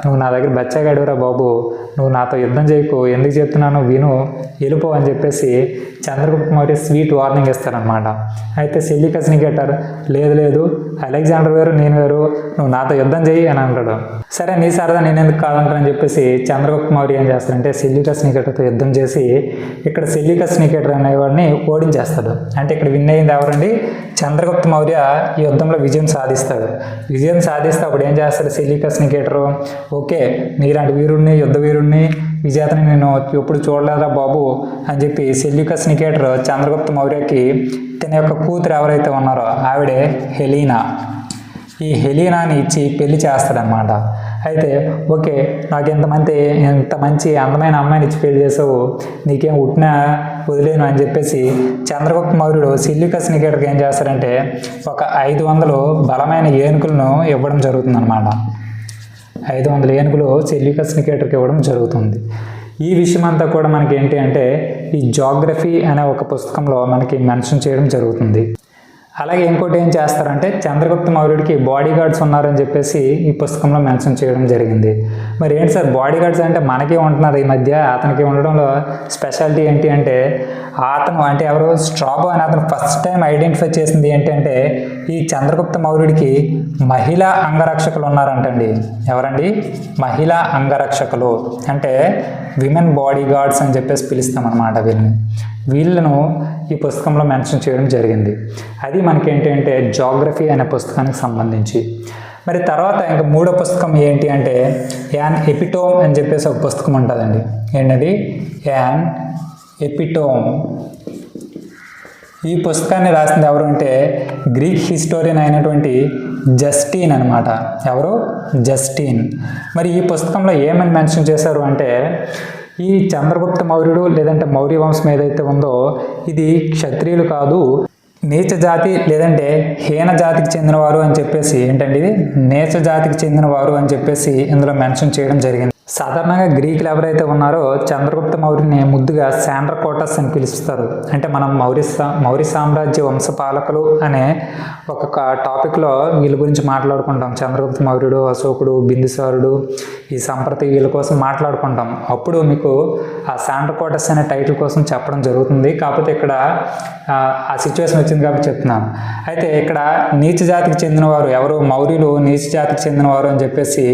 నువ్వు నా దగ్గర బచ్చగాడురా బాబు, నువ్వు నాతో యుద్ధం చేయకు, ఎందుకు చెప్తున్నాను విను, వెళ్ళిపో అని చెప్పేసి చంద్రగుప్త మౌర్య స్వీట్ వార్నింగ్ ఇస్తారనమాట. అయితే సెల్యూకస్ నికేటర్ లేదు అలెగ్జాండర్ వేరు నేను వేరు, నువ్వు నాతో యుద్ధం చేయి అని అంటాడు. సరే నీ సరదా నేను ఎందుకు కాదంటానని చెప్పేసి చంద్రగుప్త మౌర్య ఏం చేస్తాడంటే సెల్యూకస్ నికేటర్తో యుద్ధం చేసి ఇక్కడ సెల్యూకస్ నికేటర్ అనేవాడిని ఓడించేస్తాడు. అంటే ఇక్కడ విన్ అయింది ఎవరండి, చంద్రగుప్త మౌర్య ఈ యుద్ధంలో విజయం సాధిస్తాడు. విజయం సాధిస్తే అప్పుడు ఏం చేస్తాడు సెల్యూకస్ నికేటరు, ఓకే నీలాంటి వీరుడిని యుద్ధ వీరుడిని విజేతని నేను ఎప్పుడు చూడలేదా బాబు అని చెప్పి సెల్యూకస్ నికేటర్ చంద్రగుప్త మౌర్యకి తన యొక్క కూతురు ఎవరైతే ఉన్నారో ఆవిడే హెలీనా, ఈ హెలీనాని ఇచ్చి పెళ్లి చేస్తాడనమాట. అయితే ఓకే నాకు ఇంత మంచి అందమైన అమ్మాయిని ఇచ్చి పెళ్లి చేసావు, నీకేం ఉట్టినా వదిలేను అని చెప్పేసి చంద్రగుప్త మౌర్యుడు సెల్యూకస్ నికేటర్కి ఏం చేస్తారంటే ఒక 500 బలమైన ఏనుగులను ఇవ్వడం జరుగుతుందన్నమాట. 500 ఏనుగులు సెల్యూకస్ నికేటర్కి ఇవ్వడం జరుగుతుంది. ఈ విషయం అంతా కూడా మనకి ఏంటి అంటే ఈ జియోగ్రఫీ అనే ఒక పుస్తకంలో మనకి మెన్షన్ చేయడం జరుగుతుంది. అలాగే ఇంకోటి ఏం చేస్తారంటే చంద్రగుప్త మౌర్యుడికి బాడీ గార్డ్స్ ఉన్నారని చెప్పేసి ఈ పుస్తకంలో మెన్షన్ చేయడం జరిగింది. మరి ఏంటి సార్ బాడీ గార్డ్స్ అంటే మనకే ఉంటున్నారు ఈ మధ్య, అతనికి ఉండడంలో స్పెషాలిటీ ఏంటి అంటే అతను అంటే ఎవరు స్ట్రాబో అని అతను ఫస్ట్ టైం ఐడెంటిఫై చేసింది ఏంటంటే ఈ చంద్రగుప్త మౌర్యుడికి మహిళా అంగరక్షకులు ఉన్నారంటండి. ఎవరండి, మహిళా అంగరక్షకులు అంటే విమెన్ బాడీ గార్డ్స్ అని చెప్పేసి పిలుస్తామన్నమాట. వీళ్ళను ఈ పుస్తకంలో మెన్షన్ చేయడం జరిగింది. అది మనకేంటంటే జియోగ్రఫీ అనే పుస్తకానికి సంబంధించి. మరి తర్వాత ఇంకా మూడో పుస్తకం ఏంటి అంటే యాన్ ఎపిటోమ్ అని చెప్పేసి ఒక పుస్తకం ఉంటుందండి. ఏంటది, యాన్ ఎపిటోమ్. ఈ పుస్తకాన్ని రాసింది ఎవరు అంటే గ్రీక్ హిస్టోరియన్ అయినటువంటి జస్టిన్ అనమాట. ఎవరు, జస్టిన్. మరి ఈ పుస్తకంలో ఏమని మెన్షన్ చేశారు అంటే ఈ చంద్రగుప్త మౌర్యుడు లేదంటే మౌర్య వంశం ఏదైతే ఉందో ఇది క్షత్రియులు కాదు, నీచ జాతి లేదంటే హీన జాతికి చెందినవారు అని చెప్పేసి ఏంటండి ఇది నీచ జాతికి చెందినవారు అని చెప్పేసి ఇందులో మెన్షన్ చేయడం జరిగింది. సాధారణంగా గ్రీకులు ఎవరైతే ఉన్నారో చంద్రగుప్త మౌర్యుని ముద్దుగా శాండ్రకోటస్ అని పిలుస్తారు. అంటే మనం మౌర్య సామ్రాజ్య వంశపాలకులు అనే ఒక టాపిక్లో వీళ్ళ గురించి మాట్లాడుకుంటాం. చంద్రగుప్త మౌర్యుడు, అశోకుడు, బిందుసారుడు, ఈ సంప్రతి వీళ్ళ కోసం మాట్లాడుకుంటాం. అప్పుడు మీకు ఆ శాండ్రకోటస్ అనే టైటిల్ కోసం చెప్పడం జరుగుతుంది. కాకపోతే ఇక్కడ ఆ సిచ్యువేషన్ వచ్చింది కాబట్టి చెప్తున్నాను. అయితే ఇక్కడ నీచ జాతికి చెందినవారు ఎవరు, మౌర్యులు నీచ జాతికి చెందినవారు అని చెప్పేసి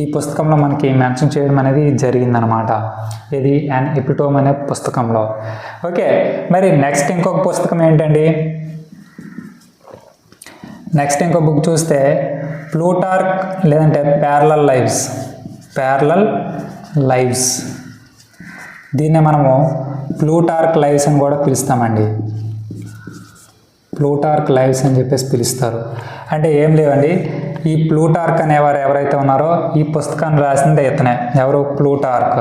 ఈ పుస్తకంలో మనకి మెన్షన్ చేయడం అనేది జరిగిందనమాట. ఇది యాన్ ఎపిటోమ్ అనే పుస్తకంలో. ఓకే, మరి నెక్స్ట్ ఇంకొక పుస్తకం ఏంటండి? నెక్స్ట్ ఇంకో బుక్ చూస్తే ప్లూటార్క్ లేదంటే ప్యారలల్ లైవ్స్. దీన్నే మనము ప్లూటార్క్ లైవ్స్ అని కూడా పిలుస్తామండి. ప్లూటార్క్ లైవ్స్ అని చెప్పేసి పిలుస్తారు. అంటే ఏం లేవండి, ఈ ప్లూటార్క్ అనేవారు ఎవరైతే ఉన్నారో ఈ పుస్తకాన్ని రాసింది ఇతనే. ఎవరు? ప్లూటార్క్.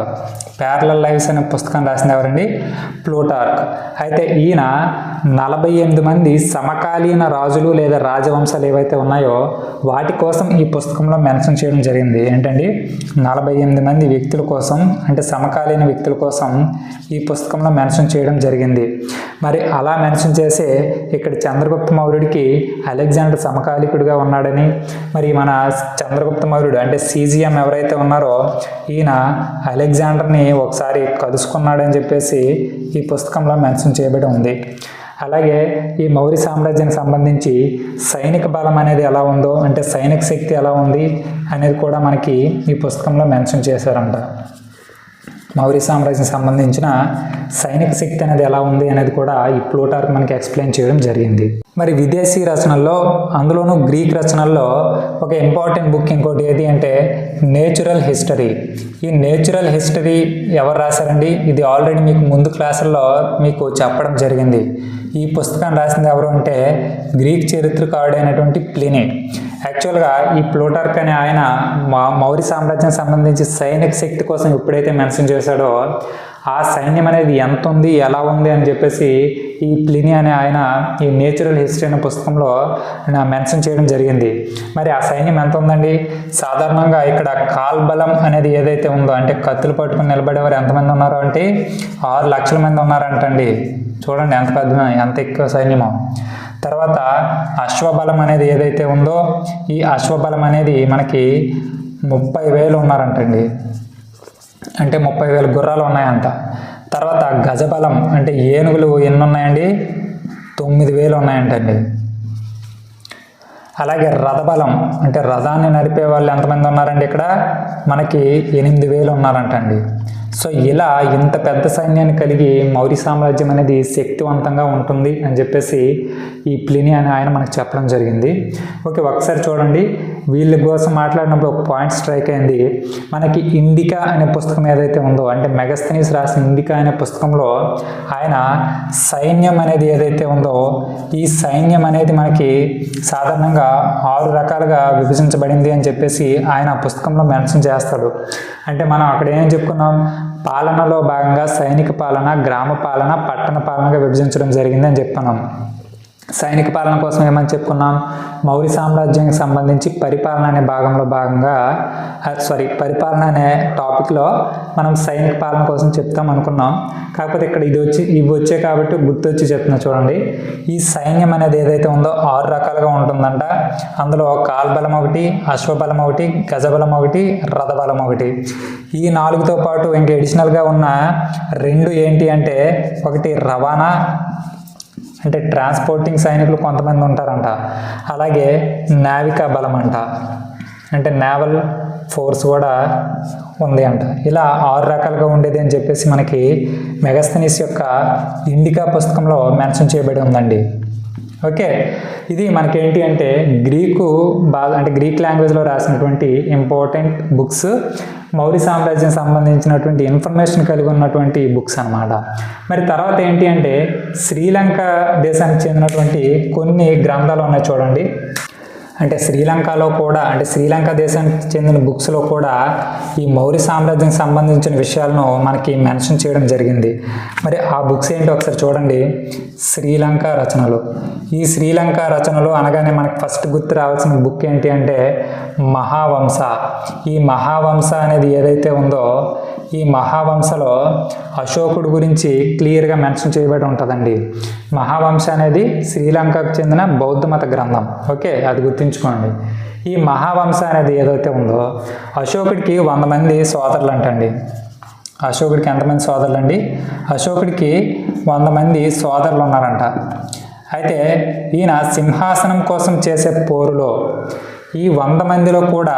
ప్యారలల్ లైవ్స్ అనే పుస్తకాన్ని రాసింది ఎవరండి? ప్లూటార్క్. అయితే ఈయన 48 మంది సమకాలీన రాజులు లేదా రాజవంశాలు ఏవైతే ఉన్నాయో వాటి కోసం ఈ పుస్తకంలో మెన్షన్ చేయడం జరిగింది. ఏంటండి? 48 మంది వ్యక్తుల కోసం, అంటే సమకాలీన వ్యక్తుల కోసం ఈ పుస్తకంలో మెన్షన్ చేయడం జరిగింది. మరి అలా మెన్షన్ చేసే ఇక్కడ చంద్రగుప్త మౌర్యుడికి అలెగ్జాండర్ సమకాలికుడిగా ఉన్నాడని, మరి మన చంద్రగుప్త మౌర్యుడు అంటే సీజిఎం ఎవరైతే ఉన్నారో ఈయన అలెగ్జాండర్ని ఒకసారి కలుసుకున్నాడని చెప్పేసి ఈ పుస్తకంలో మెన్షన్ చేయబడి ఉంది. అలాగే ఈ మౌర్య సామ్రాజ్యానికి సంబంధించి సైనిక బలం అనేది ఎలా ఉందో, అంటే సైనిక శక్తి ఎలా ఉంది అనేది కూడా మనకి ఈ పుస్తకంలో మెన్షన్ చేశారంట. మౌర్య సామ్రాజ్యం సంబంధించిన సైనిక శక్తి అనేది ఎలా ఉంది అనేది కూడా ఈ ప్లూటార్క్ మనకి ఎక్స్ప్లెయిన్ చేయడం జరిగింది. మరి విదేశీ రచనల్లో, అందులోనూ గ్రీక్ రచనల్లో ఒక ఇంపార్టెంట్ బుక్ ఇంకోటి ఏది అంటే నేచురల్ హిస్టరీ. ఈ నేచురల్ హిస్టరీ ఎవరు రాశారండి? ఇది ఆల్రెడీ మీకు ముందు క్లాసుల్లో మీకు చెప్పడం జరిగింది. ఈ పుస్తకాన్ని రాసింది ఎవరు అంటే గ్రీక్ చరిత్రకారుడైనటువంటి ప్లినీ. యాక్చువల్గా ఈ ప్లూటార్క్ అనే ఆయన మౌర్య సామ్రాజ్యానికి సంబంధించి సైనిక శక్తి కోసం ఎప్పుడైతే మెన్షన్ చేశాడో ఆ సైన్యం అనేది ఎంత ఉంది, ఎలా ఉంది అని చెప్పేసి ఈ ప్లినీ అనే ఆయన ఈ నేచురల్ హిస్టరీ అనే పుస్తకంలో మెన్షన్ చేయడం జరిగింది. మరి ఆ సైన్యం ఎంత ఉందండి? సాధారణంగా ఇక్కడ కాల్బలం అనేది ఏదైతే ఉందో, అంటే కత్తులు పట్టుకుని నిలబడేవారు ఎంతమంది ఉన్నారు అంటే 6 లక్షల మంది ఉన్నారంటండి. చూడండి ఎంత ఎక్కువ సైన్యమో. తర్వాత అశ్వబలం అనేది ఏదైతే ఉందో ఈ అశ్వబలం అనేది మనకి 30,000 ఉన్నారంటండి. అంటే 30,000 గుర్రాలు ఉన్నాయంట. తర్వాత గజబలం అంటే ఏనుగులు ఎన్ని ఉన్నాయండి? 9,000 ఉన్నాయంటండి. అలాగే రథబలం అంటే రథాన్ని నడిపే వాళ్ళు ఎంతమంది ఉన్నారండి? ఇక్కడ మనకి 8,000 ఉన్నారంటండి. సో ఇలా ఇంత పెద్ద సైన్యాన్ని కలిగి మౌర్య సామ్రాజ్యం అనేది శక్తివంతంగా ఉంటుంది అని చెప్పేసి ఈ ప్లినీ అని ఆయన మనకు చెప్పడం జరిగింది. ఓకే, ఒకసారి చూడండి, వీళ్ళ కోసం మాట్లాడినప్పుడు ఒక పాయింట్ స్ట్రైక్ అయింది. మనకి ఇండికా అనే పుస్తకం ఏదైతే ఉందో, అంటే మెగస్తనీస్ రాసిన ఇండికా అనే పుస్తకంలో ఆయన సైన్యం అనేది ఏదైతే ఉందో ఈ సైన్యం అనేది మనకి సాధారణంగా 6 రకాలుగా విభజించబడింది అని చెప్పేసి ఆయన ఆ పుస్తకంలో మెన్షన్ చేస్తాడు. అంటే మనం అక్కడ ఏం చెప్పుకున్నాం? పాలనలో భాగంగా సైనిక పాలన, గ్రామ పాలన, పట్టణ పాలనగా విభజించడం జరిగింది అని చెప్పుకున్నాం. సైనిక పాలన కోసం ఏమని చెప్పుకున్నాం? మౌర్య సామ్రాజ్యానికి సంబంధించి పరిపాలన అనే పరిపాలన అనే టాపిక్లో మనం సైనిక పాలన కోసం చెప్తాం అనుకున్నాం. కాకపోతే ఇక్కడ ఇవి వచ్చే కాబట్టి గుర్తొచ్చి చెప్తున్నా. చూడండి, ఈ సైన్యం అనేది ఏదైతే ఉందో 6 రకాలుగా ఉంటుందంట. అందులో కాల్బలం ఒకటి, అశ్వబలం ఒకటి, గజబలం ఒకటి, రథబలం ఒకటి. ఈ 4తో పాటు ఇంకా ఎడిషనల్గా ఉన్న 2 ఏంటి అంటే, ఒకటి రవాణా అంటే ట్రాన్స్పోర్టింగ్ సైనికులు కొంతమంది ఉంటారంట. అలాగే నావికా బలం అంట, అంటే నేవల్ ఫోర్స్ కూడా ఉంది అంట. ఇలా 6 రకాలుగా ఉండేది అని చెప్పేసి మనకి మెగస్తనీస్ యొక్క ఇండికా పుస్తకంలో మెన్షన్ చేయబడి ఉందండి. ఓకే, ఇది మనకేంటి అంటే గ్రీక్ లాంగ్వేజ్లో రాసినటువంటి ఇంపార్టెంట్ బుక్స్, మౌర్య సామ్రాజ్యం సంబంధించినటువంటి ఇన్ఫర్మేషన్ కలిగి ఉన్నటువంటి బుక్స్ అన్నమాట. మరి తర్వాత ఏంటి అంటే శ్రీలంక దేశానికి చెందినటువంటి కొన్ని గ్రంథాలు ఉన్నాయి చూడండి. అంటే శ్రీలంకలో కూడా అంటే శ్రీలంక దేశానికి చెందిన బుక్స్లో కూడా ఈ మౌర్య సామ్రాజ్యానికి సంబంధించిన విషయాలను మనకి మెన్షన్ చేయడం జరిగింది. మరి ఆ బుక్స్ ఏంటో ఒకసారి చూడండి. శ్రీలంక రచనలు. ఈ శ్రీలంక రచనలు అనగానే మనకు ఫస్ట్ గుర్తు రావాల్సిన బుక్ ఏంటి అంటే మహావంశ. ఈ మహావంశ అనేది ఏదైతే ఉందో ఈ మహావంశలో అశోకుడు గురించి క్లియర్గా మెన్షన్ చేయబడి ఉంటుందండి. మహావంశ అనేది శ్రీలంకకు చెందిన బౌద్ధ మత గ్రంథం. ఓకే, అది గుర్తుంచుకోండి. ఈ మహావంశ అనేది ఏదైతే ఉందో అశోకుడికి 100 మంది సోదరులు అంటండి. అశోకుడికి ఎంతమంది సోదరులు అండి? అశోకుడికి 100 మంది సోదరులు ఉన్నారంట. అయితే ఈయన సింహాసనం కోసం చేసే పోరులో ఈ 100 మందిలో కూడా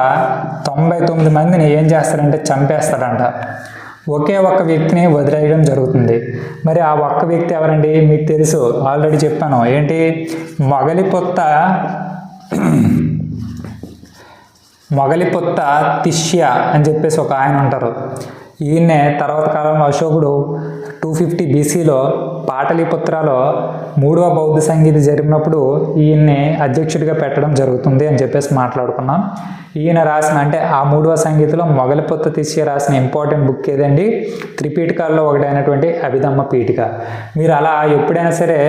99 మందిని ఏం చేస్తారంటే చంపేస్తాడంట. ఒకే ఒక్క వ్యక్తిని వదిలేయడం జరుగుతుంది. మరి ఆ ఒక్క వ్యక్తి ఎవరండి? మీకు తెలుసు, ఆల్రెడీ చెప్పాను. ఏంటి? మొగలిపుత్త తిష్య అని చెప్పేసి ఒక ఆయన ఉంటారు. ఈయన్నే తర్వాత కాలంలో అశోకుడు 250 BCలో పాటలీపుత్రలో 3వ బౌద్ధ సంగీతి జరిగినప్పుడు ఈయన్ని అధ్యక్షుడిగా పెట్టడం జరుగుతుంది అని చెప్పేసి మాట్లాడుకున్నాం. ఈయన రాసిన అంటే ఆ 3వ సంగీతిలో మొగలిపుత్త తిష్య రాసిన ఇంపార్టెంట్ బుక్ ఏదండి? త్రిపీఠికాల్లో ఒకటైనటువంటి అభిధమ్మ పీఠిక. మీరు అలా ఎప్పుడైనా సరే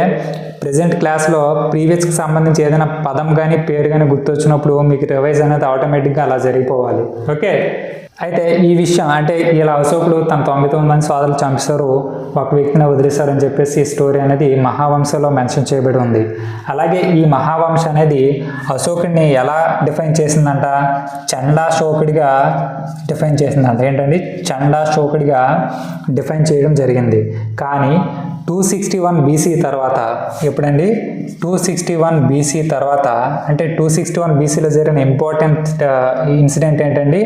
ప్రజెంట్ క్లాస్లో ప్రీవియస్కి సంబంధించి ఏదైనా పదం కానీ పేరు కానీ గుర్తొచ్చినప్పుడు మీకు రివైజ్ అనేది ఆటోమేటిక్గా అలా జరిగిపోవాలి. ఓకే, అయితే ఈ విషయం అంటే ఇలా అశోకుడు తన 99 మంది సోదరులు చంపేశారు, ఒక వ్యక్తిని వదిలేశారని చెప్పేసి ఈ స్టోరీ అనేది మహావంశంలో మెన్షన్ చేయబడి ఉంది. అలాగే ఈ మహావంశ అనేది అశోకుడిని ఎలా డిఫైన్ చేసిందంట? చండాశోకుడిగా డిఫైన్ చేసిందంట. ఏంటండి? చండాశోకుడిగా డిఫైన్ చేయడం జరిగింది. కానీ 261 BC తర్వాత, ఎప్పుడండి? 261 BC తర్వాత, అంటే 261 BCలో జరిగిన ఇంపార్టెంట్ ఇన్సిడెంట్ ఏంటండి?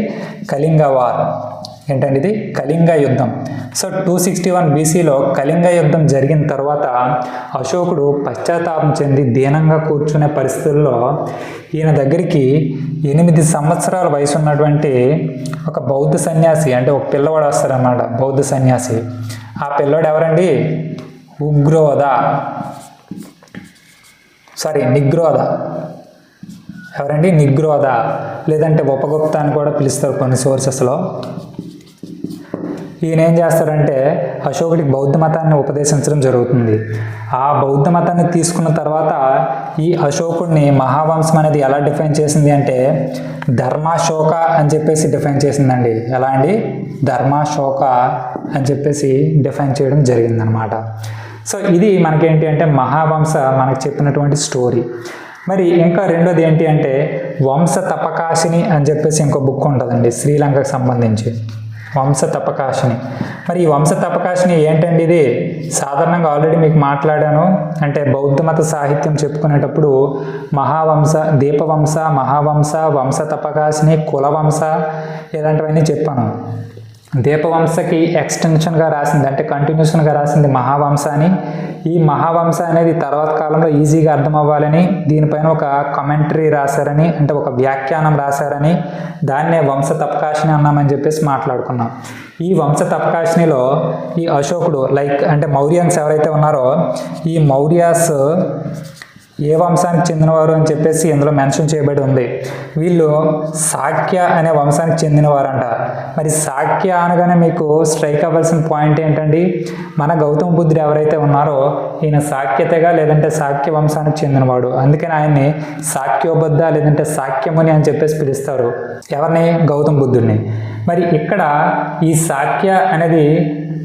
కళింగ వార్. ఏంటండి ఇది? కళింగ యుద్ధం. సో 261 BCలో కళింగ యుద్ధం జరిగిన తర్వాత అశోకుడు పశ్చాత్తాపం చెంది దీనంగా కూర్చునే పరిస్థితుల్లో ఈయన దగ్గరికి 8 సంవత్సరాల వయసు ఉన్నటువంటి ఒక బౌద్ధ సన్యాసి, అంటే ఒక పిల్లవాడు వస్తారన్నమాట, బౌద్ధ సన్యాసి. ఆ పిల్లవాడు ఎవరండి? నిగ్రోధ. ఎవరండి? నిగ్రోధ, లేదంటే ఉపగుప్త అని కూడా పిలుస్తారు కొన్ని సోర్సెస్లో. ఈయన ఏం చేస్తారంటే అశోకుడికి బౌద్ధ మతాన్ని ఉపదేశించడం జరుగుతుంది. ఆ బౌద్ధ మతాన్ని తీసుకున్న తర్వాత ఈ అశోకుడిని మహావంశం అనేది ఎలా డిఫైన్ చేసింది అంటే ధర్మాశోక అని చెప్పేసి డిఫైన్ చేసిందండి. ఎలా అండి? ధర్మాశోక అని చెప్పేసి డిఫైన్ చేయడం జరిగిందనమాట. సో ఇది మనకేంటి అంటే మహావంశ మనకు చెప్పినటువంటి స్టోరీ. మరి ఇంకా రెండోది ఏంటి అంటే వంశ తపకాశిని అని చెప్పేసి ఇంకో బుక్ ఉంటుందండి శ్రీలంకకు సంబంధించి, వంశ తపకాశిని. మరి ఈ వంశ తపకాశిని ఏంటండి? ఇది సాధారణంగా ఆల్రెడీ మీకు మాట్లాడాను. అంటే బౌద్ధ మత సాహిత్యం చెప్పుకునేటప్పుడు మహావంశ, దీపవంశ, మహావంశ, వంశ తపకాశిని, కులవంశ ఇలాంటివన్నీ చెప్పాను. దీపవంశకి ఎక్స్టెన్షన్గా రాసింది, అంటే కంటిన్యూషన్గా రాసింది మహావంశ అని. ఈ మహావంశ అనేది తర్వాత కాలంలో ఈజీగా అర్థం అవ్వాలని దీనిపైన ఒక కమెంటరీ రాశారని, అంటే ఒక వ్యాఖ్యానం రాశారని, దాన్నే వంశ తపకాశిని అన్నామని చెప్పేసి మాట్లాడుకున్నాం. ఈ వంశ తపకాశినిలో ఈ అశోకుడు అంటే మౌర్యన్స్ ఎవరైతే ఉన్నారో ఈ మౌర్యాస్ ఏ వంశానికి చెందినవారు అని చెప్పేసి ఇందులో మెన్షన్ చేయబడి ఉంది. వీళ్ళు శాక్య అనే వంశానికి చెందినవారంట. మరి శాక్య అనగానే మీకు స్ట్రైక్ అవ్వాల్సిన పాయింట్ ఏంటండి? మన గౌతమ బుద్ధుడు ఎవరైతే ఉన్నారో ఈయన శాక్యతగా లేదంటే శాక్య వంశానికి చెందినవాడు. అందుకని ఆయన్ని శాక్యోబద్ధ లేదంటే శాక్యముని అని చెప్పేసి పిలుస్తారు. ఎవరిని? గౌతమ బుద్ధుడిని. మరి ఇక్కడ ఈ శాక్య అనేది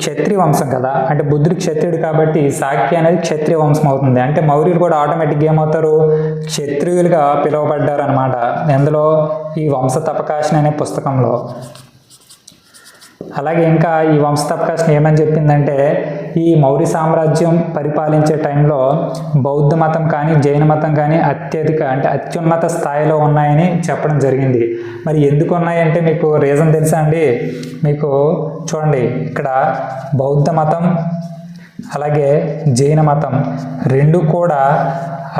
క్షత్రియ వంశం కదా, అంటే బుద్ధుడు క్షత్రియుడు కాబట్టి శాక్య అనేది క్షత్రియ వంశం అవుతుంది. అంటే మౌర్యులు కూడా ఆటోమేటిక్గా ఏమవుతారు? క్షత్రియులుగా పిలువబడ్డారు అనమాట. ఎందులో? ఈ వంశ తపకాశిని అనే పుస్తకంలో. అలాగే ఇంకా ఈ వంశ తపకాశిని ఏమని చెప్పిందంటే ఈ మౌర్య సామ్రాజ్యం పరిపాలించే టైంలో బౌద్ధ మతం కానీ జైన మతం కానీ అత్యున్నత స్థాయిలో ఉన్నాయని చెప్పడం జరిగింది. మరి ఎందుకు ఉన్నాయంటే మీకు రీజన్ తెలుసా అండి? మీకు చూడండి, ఇక్కడ బౌద్ధ మతం అలాగే జైన మతం రెండు కూడా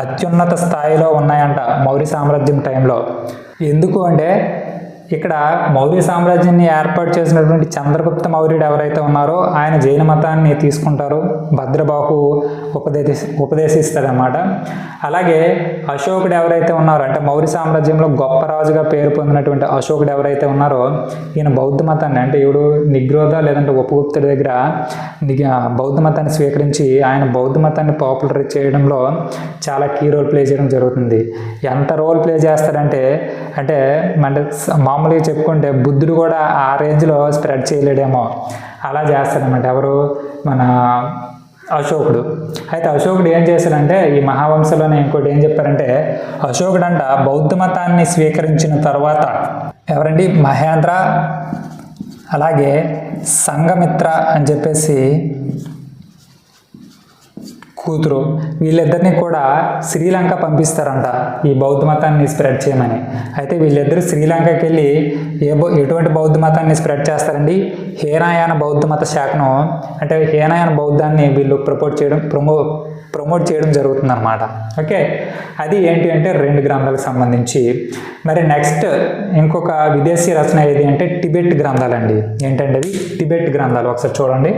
అత్యున్నత స్థాయిలో ఉన్నాయంట మౌర్య సామ్రాజ్యం టైంలో. ఎందుకు అంటే ఇక్కడ మౌర్య సామ్రాజ్యాన్ని ఏర్పాటు చేసినటువంటి చంద్రగుప్త మౌర్యుడు ఎవరైతే ఉన్నారో ఆయన జైన మతాన్ని తీసుకుంటారు, భద్రబాహు ఉపదేశిస్తాడనమాట. అలాగే అశోకుడు ఎవరైతే ఉన్నారో అంటే మౌర్య సామ్రాజ్యంలో గొప్ప రాజుగా పేరు పొందినటువంటి అశోకుడు ఎవరైతే ఉన్నారో ఈయన బౌద్ధ మతాన్ని అంటే ఇవిడు నిగ్రోధ లేదంటే ఉపగుప్తుడి దగ్గర బౌద్ధ మతాన్ని స్వీకరించి ఆయన బౌద్ధ మతాన్ని పాపులర్ చేయడంలో చాలా కీ రోల్ ప్లే చేయడం జరుగుతుంది. ఎంత రోల్ ప్లే చేస్తాడంటే అంటే మామూలుగా చెప్పుకుంటే బుద్ధుడు కూడా ఆ రేంజ్లో స్ప్రెడ్ చేయలేడేమో, అలా చేస్తాడనమాట ఎవరు మన అశోకుడు. అయితే అశోకుడు ఏం చేశాడంటే ఈ మహావంశంలోనే ఇంకోటి ఏం చెప్పారంటే అశోకుడు అంట బౌద్ధ మతాన్ని స్వీకరించిన తర్వాత ఎవరండి మహేంద్ర అలాగే సంఘమిత్ర అని చెప్పేసి కూతురు వీళ్ళిద్దరిని కూడా శ్రీలంక పంపిస్తారంట ఈ బౌద్ధ మతాన్ని స్ప్రెడ్ చేయమని. అయితే వీళ్ళిద్దరూ శ్రీలంకకి వెళ్ళి ఎటువంటి బౌద్ధ మతాన్ని స్ప్రెడ్ చేస్తారండి, హీనయాన బౌద్ధ మత శాఖను అంటే హీనయాన బౌద్ధాన్ని వీళ్ళు ప్రమోట్ చేయడం జరుగుతుందన్నమాట. ఓకే, అది ఏంటి అంటే 2 గ్రంథాలకు సంబంధించి. మరి నెక్స్ట్ ఇంకొక విదేశీ రచన ఏది అంటే టిబెట్ గ్రంథాలండి. ఏంటంటే అవి టిబెట్ గ్రంథాలు. ఒకసారి చూడండి,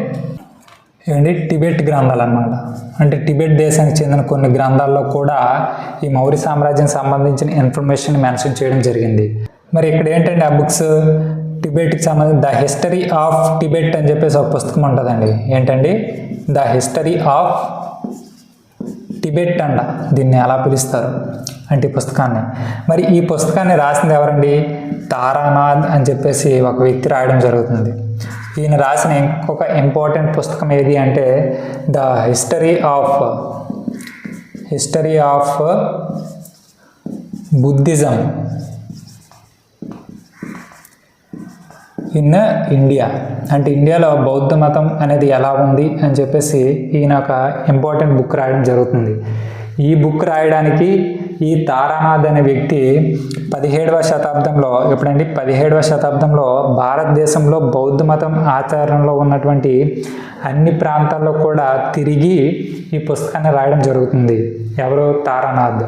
ఇవండి టిబెట్ గ్రంథాలు అన్నమాట. అంటే టిబెట్ దేశానికి చెందిన కొన్ని గ్రంథాల్లో కూడా ఈ మౌర్య సామ్రాజ్యానికి సంబంధించిన ఇన్ఫర్మేషన్ మెన్షన్ చేయడం జరిగింది. మరి ఇక్కడ ఏంటంటే ఆ బుక్స్ టిబెట్కి సంబంధించి ద హిస్టరీ ఆఫ్ టిబెట్ అని చెప్పేసి ఒక పుస్తకం ఉంటుందండి. ఏంటండి ద హిస్టరీ ఆఫ్ టిబెట్ అంట దీన్ని అలా పిలుస్తారు అంటే ఈ పుస్తకాన్ని. మరి ఈ పుస్తకాన్ని రాసింది ఎవరండి, తారానాథ్ అని చెప్పేసి ఒక వ్యక్తి రాయడం జరుగుతుంది. ఈయన రాసిన ఇంకొక ఇంపార్టెంట్ పుస్తకం ఏది అంటే the history of Buddhism in India. అంటే ఇండియాలో బౌద్ధ మతం అనేది ఎలా ఉంది అని చెప్పేసి ఈయన ఒక ఇంపార్టెంట్ బుక్ రాయడం జరుగుతుంది. ఈ బుక్ రాయడానికి ఈ తారానాథ్ అనే వ్యక్తి 17వ శతాబ్దంలో ఎప్పుడండి 17వ శతాబ్దంలో భారతదేశంలో బౌద్ధ మతం ఆచరణలో ఉన్నటువంటి అన్ని ప్రాంతాల్లో కూడా తిరిగి ఈ పుస్తకాన్ని రాయడం జరుగుతుంది. ఎవరు, తారానాథ్.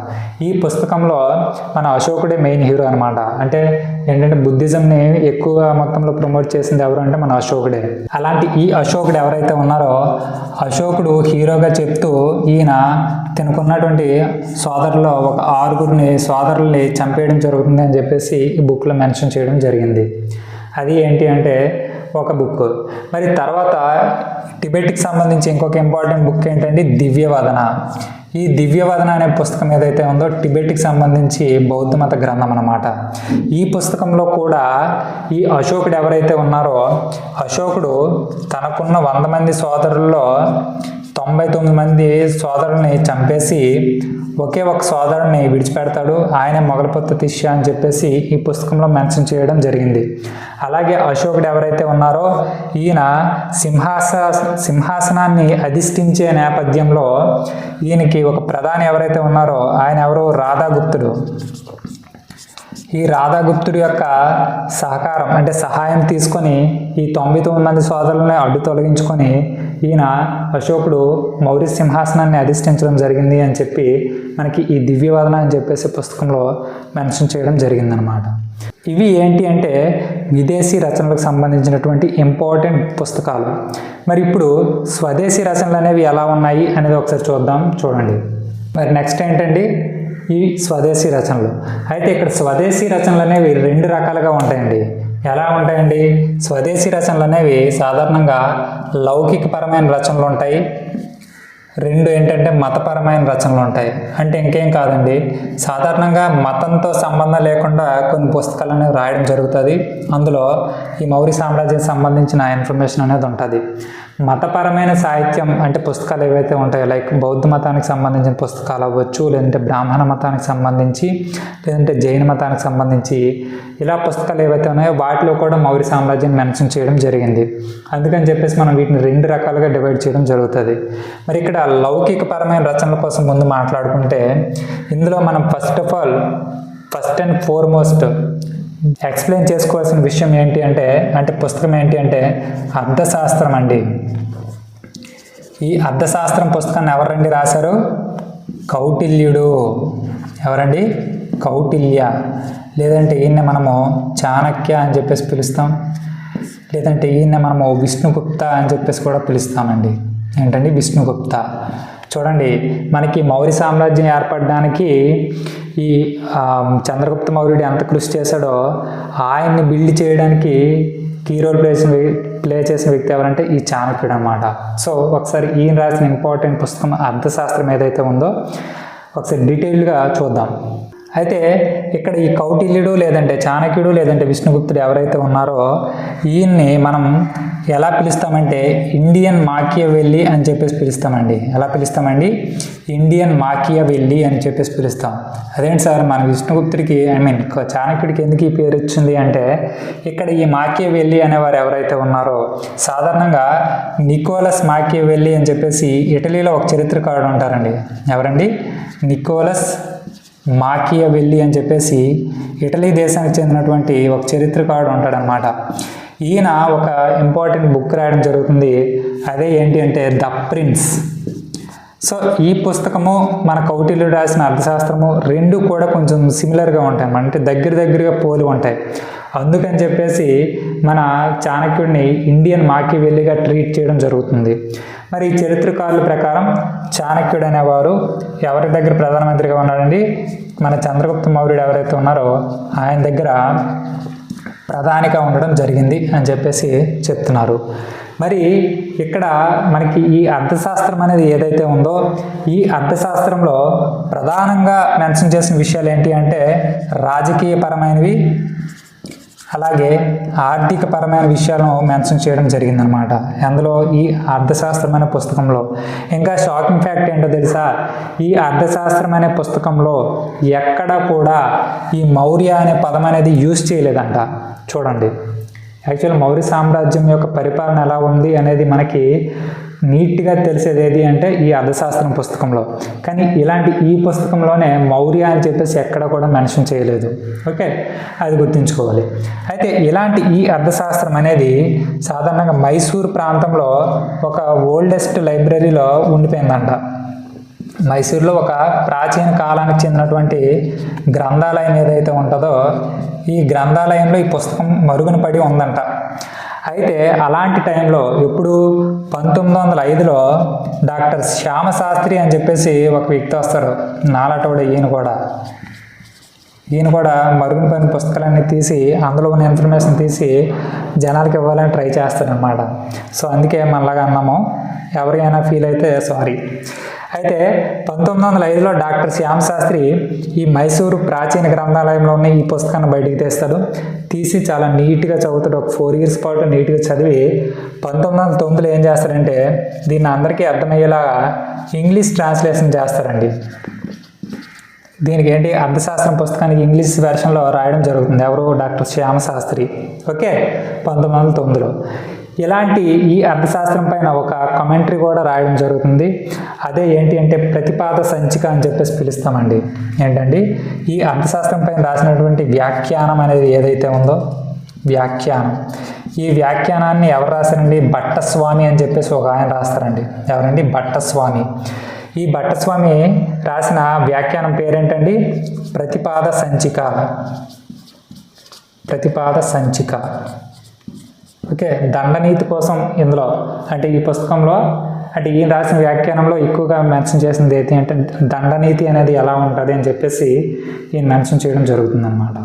ఈ పుస్తకంలో మన అశోకుడే మెయిన్ హీరో అనమాట. అంటే ఏంటంటే బుద్ధిజంని ఎక్కువ మొత్తంలో ప్రమోట్ చేసింది ఎవరు అంటే మన అశోకుడే. అలాంటి ఈ అశోకుడు ఎవరైతే ఉన్నారో అశోకుడు హీరోగా చెప్తూ ఈయన తనకున్నటువంటి సోదరులో ఒక 6 సోదరుల్ని చంపేయడం జరుగుతుంది అని చెప్పేసి ఈ బుక్లో మెన్షన్ చేయడం జరిగింది. అది ఏంటి అంటే ఒక బుక్. మరి తర్వాత టిబెట్కి సంబంధించి ఇంకొక ఇంపార్టెంట్ బుక్ ఏంటంటే దివ్యవదన. ఈ దివ్యవదన అనే పుస్తకం ఏదైతే ఉందో టిబెట్కి సంబంధించి బౌద్ధ మత గ్రంథం అన్నమాట. ఈ పుస్తకంలో కూడా ఈ అశోకుడు ఎవరైతే ఉన్నారో అశోకుడు తనకున్న 100 మంది సోదరుల్లో 99 మంది సోదరుల్ని చంపేసి ఒకే ఒక సోదరుని విడిచిపెడతాడు. ఆయన మొగలపొత్త తిష్య అని చెప్పేసి ఈ పుస్తకంలో మెన్షన్ చేయడం జరిగింది. అలాగే అశోకుడు ఎవరైతే ఉన్నారో ఈయన సింహాసనాన్ని అధిష్ఠించే నేపథ్యంలో ఈయనకి ఒక ప్రధాని ఎవరైతే ఉన్నారో ఆయన ఎవరు, రాధాగుప్తుడు. ఈ రాధాగుప్తుడి యొక్క సహకారం అంటే సహాయం తీసుకొని ఈ 99 మంది సోదరులని అడ్డు తొలగించుకొని ఈయన అశోకుడు మౌర్య సింహాసనాన్ని అధిష్ఠించడం జరిగింది అని చెప్పి మనకి ఈ దివ్యవదన అని చెప్పేసి పుస్తకంలో మెన్షన్ చేయడం జరిగిందనమాట. ఇవి ఏంటి అంటే విదేశీ రచనలకు సంబంధించినటువంటి ఇంపార్టెంట్ పుస్తకాలు. మరి ఇప్పుడు స్వదేశీ రచనలు అనేవి ఎలా ఉన్నాయి అనేది ఒకసారి చూడండి. మరి నెక్స్ట్ ఏంటండి ఈ స్వదేశీ రచనలు. అయితే ఇక్కడ స్వదేశీ రచనలు అనేవి 2 రకాలుగా ఉంటాయండి. ఎలా ఉంటాయండి, స్వదేశీ రచనలు అనేవి సాధారణంగా లౌకికపరమైన రచనలు ఉంటాయి, 2 ఏంటంటే మతపరమైన రచనలు ఉంటాయి. అంటే ఇంకేం కాదండి, సాధారణంగా మతంతో సంబంధం లేకుండా కొన్ని పుస్తకాలు అనేవి రాయడం జరుగుతుంది. అందులో ఈ మౌర్య సామ్రాజ్యానికి సంబంధించిన ఇన్ఫర్మేషన్ అనేది ఉంటుంది. మతపరమైన సాహిత్యం అంటే పుస్తకాలు ఏవైతే ఉంటాయో లైక్ బౌద్ధ మతానికి సంబంధించిన పుస్తకాలు అవ్వచ్చు, లేదంటే బ్రాహ్మణ మతానికి సంబంధించి, లేదంటే జైన మతానికి సంబంధించి ఇలా పుస్తకాలు ఏవైతే ఉన్నాయో వాటిలో కూడా మౌర్య సామ్రాజ్యాన్ని మెన్షన్ చేయడం జరిగింది. అందుకని చెప్పేసి మనం వీటిని 2 రకాలుగా డివైడ్ చేయడం జరుగుతుంది. మరి ఇక్కడ లౌకికపరమైన రచనల కోసం ముందు మాట్లాడుకుంటే ఇందులో మనం ఫస్ట్ అండ్ ఫార్మోస్ట్ ఎక్స్ప్లెయిన్ చేసుకోవాల్సిన విషయం ఏంటి అంటే పుస్తకం ఏంటి అంటే అర్థశాస్త్రం అండి. ఈ అర్థశాస్త్రం పుస్తకాన్ని ఎవరండి రాశారు, కౌటిల్యుడు. ఎవరండి, కౌటిల్య. లేదంటే ఈయన్ని మనము చాణక్య అని చెప్పేసి పిలుస్తాం, లేదంటే ఈయన్ని మనము విష్ణుగుప్త అని చెప్పేసి కూడా పిలుస్తామండి. ఏంటండి? విష్ణుగుప్త. చూడండి, మనకి మౌర్య సామ్రాజ్యం ఏర్పడడానికి ఈ చంద్రగుప్త మౌర్యుడు ఎంత కృషి చేశాడో ఆయన్ని బిల్డ్ చేయడానికి కీ రోల్ ప్లే చేసిన వ్యక్తి ఎవరంటే ఈ చాణక్యుడు అనమాట. సో ఒకసారి ఈయన రాసిన ఇంపార్టెంట్ పుస్తకం అర్థశాస్త్రం ఏదైతే ఉందో ఒకసారి డీటెయిల్గా చూద్దాం. అయితే ఇక్కడ ఈ కౌటిల్యుడు లేదంటే చాణక్యుడు లేదంటే విష్ణుగుప్తుడు ఎవరైతే ఉన్నారో ఈయన్ని మనం ఎలా పిలుస్తామంటే ఇండియన్ మాకియావెల్లి అని చెప్పేసి పిలుస్తామండి. ఎలా పిలుస్తామండి? ఇండియన్ మాకియావెల్లి అని చెప్పేసి పిలుస్తాం. అదేంటి సార్, మన విష్ణుగుప్తుడికి చాణక్యుడికి ఎందుకు ఈ పేరు వచ్చింది అంటే, ఇక్కడ ఈ మాకియావెల్లి అనేవారు ఎవరైతే ఉన్నారో సాధారణంగా నికోలస్ మాకియావెల్లి అని చెప్పేసి ఇటలీలో ఒక చరిత్రకారుడు ఉంటారండి. ఎవరండి? నికోలస్ మాకియావెల్లి అని చెప్పేసి ఇటలీ దేశానికి చెందినటువంటి ఒక చరిత్రకారుడు ఉంటాడనమాట. ఈయన ఒక ఇంపార్టెంట్ బుక్ రాయడం జరుగుతుంది. అదే ఏంటి అంటే ద ప్రిన్స్. సో ఈ పుస్తకము మన కౌటిల్యుడు రాసిన అర్థశాస్త్రము రెండు కూడా కొంచెం సిమిలర్గా ఉంటాయి, అంటే దగ్గరగా పోలి ఉంటాయి. అందుకని చెప్పేసి మన చాణక్యుడిని ఇండియన్ మాకియావెల్లిగా ట్రీట్ చేయడం జరుగుతుంది. మరి ఈ చరిత్రకారుల ప్రకారం చాణక్యుడు అనేవారు ఎవరి దగ్గర ప్రధానమంత్రిగా ఉన్నాడండి? మన చంద్రగుప్త మౌర్యుడు ఎవరైతే ఉన్నారో ఆయన దగ్గర ప్రధానిగా ఉండడం జరిగింది అని చెప్పేసి చెప్తున్నారు. మరి ఇక్కడ మనకి ఈ అర్థశాస్త్రం అనేది ఏదైతే ఉందో ఈ అర్థశాస్త్రంలో ప్రధానంగా మెన్షన్ చేసిన విషయాలు ఏంటి అంటే రాజకీయపరమైనవి అలాగే ఆర్థికపరమైన విషయాలను మెన్షన్ చేయడం జరిగిందనమాట అందులో ఈ అర్థశాస్త్రం అనే పుస్తకంలో. ఇంకా షాకింగ్ ఫ్యాక్ట్ ఏంటో తెలుసా? ఈ అర్థశాస్త్రం అనే పుస్తకంలో ఎక్కడ కూడా ఈ మౌర్య అనే పదం అనేది యూజ్ చేయలేదంట. చూడండి, యాక్చువల్ మౌర్య సామ్రాజ్యం యొక్క పరిపాలన ఎలా ఉంది అనేది మనకి నీట్గా తెలిసేది ఏది అంటే ఈ అర్థశాస్త్రం పుస్తకంలో. కానీ ఇలాంటి ఈ పుస్తకంలోనే మౌర్య అని చెప్పేసి ఎక్కడ కూడా మెన్షన్ చేయలేదు. ఓకే, అది గుర్తుంచుకోవాలి. అయితే ఇలాంటి ఈ అర్థశాస్త్రం అనేది సాధారణంగా మైసూర్ ప్రాంతంలో ఒక ఓల్డెస్ట్ లైబ్రరీలో ఉండిపోయిందంట. మైసూర్లో ఒక ప్రాచీన కాలానికి చెందినటువంటి గ్రంథాలయం ఏదైతే ఉంటుందో ఈ గ్రంథాలయంలో ఈ పుస్తకం మరుగున పడి ఉందంట. అయితే అలాంటి టైంలో ఎప్పుడు 1905లో డాక్టర్ శ్యామశాస్త్రి అని చెప్పేసి ఒక వ్యక్తి వస్తారు. నాలాటోడు ఈయన కూడా మరుగున పడిన పుస్తకాలన్నీ తీసి అందులో ఉన్న ఇన్ఫర్మేషన్ తీసి జనాలకు ఇవ్వాలని ట్రై చేస్తారనమాట. సో అందుకే మనలాగా అన్నాము, ఎవరికైనా ఫీల్ అయితే సారీ. అయితే 1905లో డాక్టర్ శ్యామశాస్త్రి ఈ మైసూరు ప్రాచీన గ్రంథాలయంలో ఉన్న ఈ పుస్తకాన్ని బయటికి తీస్తాడు. తీసి చాలా నీట్గా చదువుతాడు. ఒక 4 years పాటు నీట్గా చదివి 1909లో ఏం చేస్తారంటే దీన్ని అందరికీ అర్థమయ్యేలా ఇంగ్లీష్ ట్రాన్స్లేషన్ చేస్తారండి. దీనికి ఏంటి అర్థశాస్త్రం పుస్తకానికి ఇంగ్లీష్ వెర్షన్లో రాయడం జరుగుతుంది. ఎవరు? డాక్టర్ శ్యామశాస్త్రి. ఓకే, 1909లో. ఇలాంటి ఈ అర్థశాస్త్రం పైన ఒక కమెంటరీ కూడా రాయడం జరుగుతుంది. అదే ఏంటి అంటే ప్రతిపాద సంచిక అని చెప్పేసి పిలుస్తామండి. ఏంటండి? ఈ అర్థశాస్త్రం పైన రాసినటువంటి వ్యాఖ్యానం అనేది ఏదైతే ఉందో వ్యాఖ్యానం, ఈ వ్యాఖ్యానాన్ని ఎవరు రాశారండి? భట్టస్వామి అని చెప్పేసి ఒక ఆయన రాస్తారండి. ఎవరండి? భట్టస్వామి. ఈ భట్టస్వామి రాసిన వ్యాఖ్యానం పేరేంటండి? ప్రతిపాద సంచిక. ప్రతిపాద సంచిక. ఓకే, దండనీతి కోసం ఇందులో అంటే ఈ పుస్తకంలో అంటే ఈయన రాసిన వ్యాఖ్యానంలో ఎక్కువగా మెన్షన్ చేసింది ఏంటి అంటే దండనీతి అనేది ఎలా ఉంటుంది అని చెప్పేసి ఈయన మెన్షన్ చేయడం జరుగుతుందన్నమాట.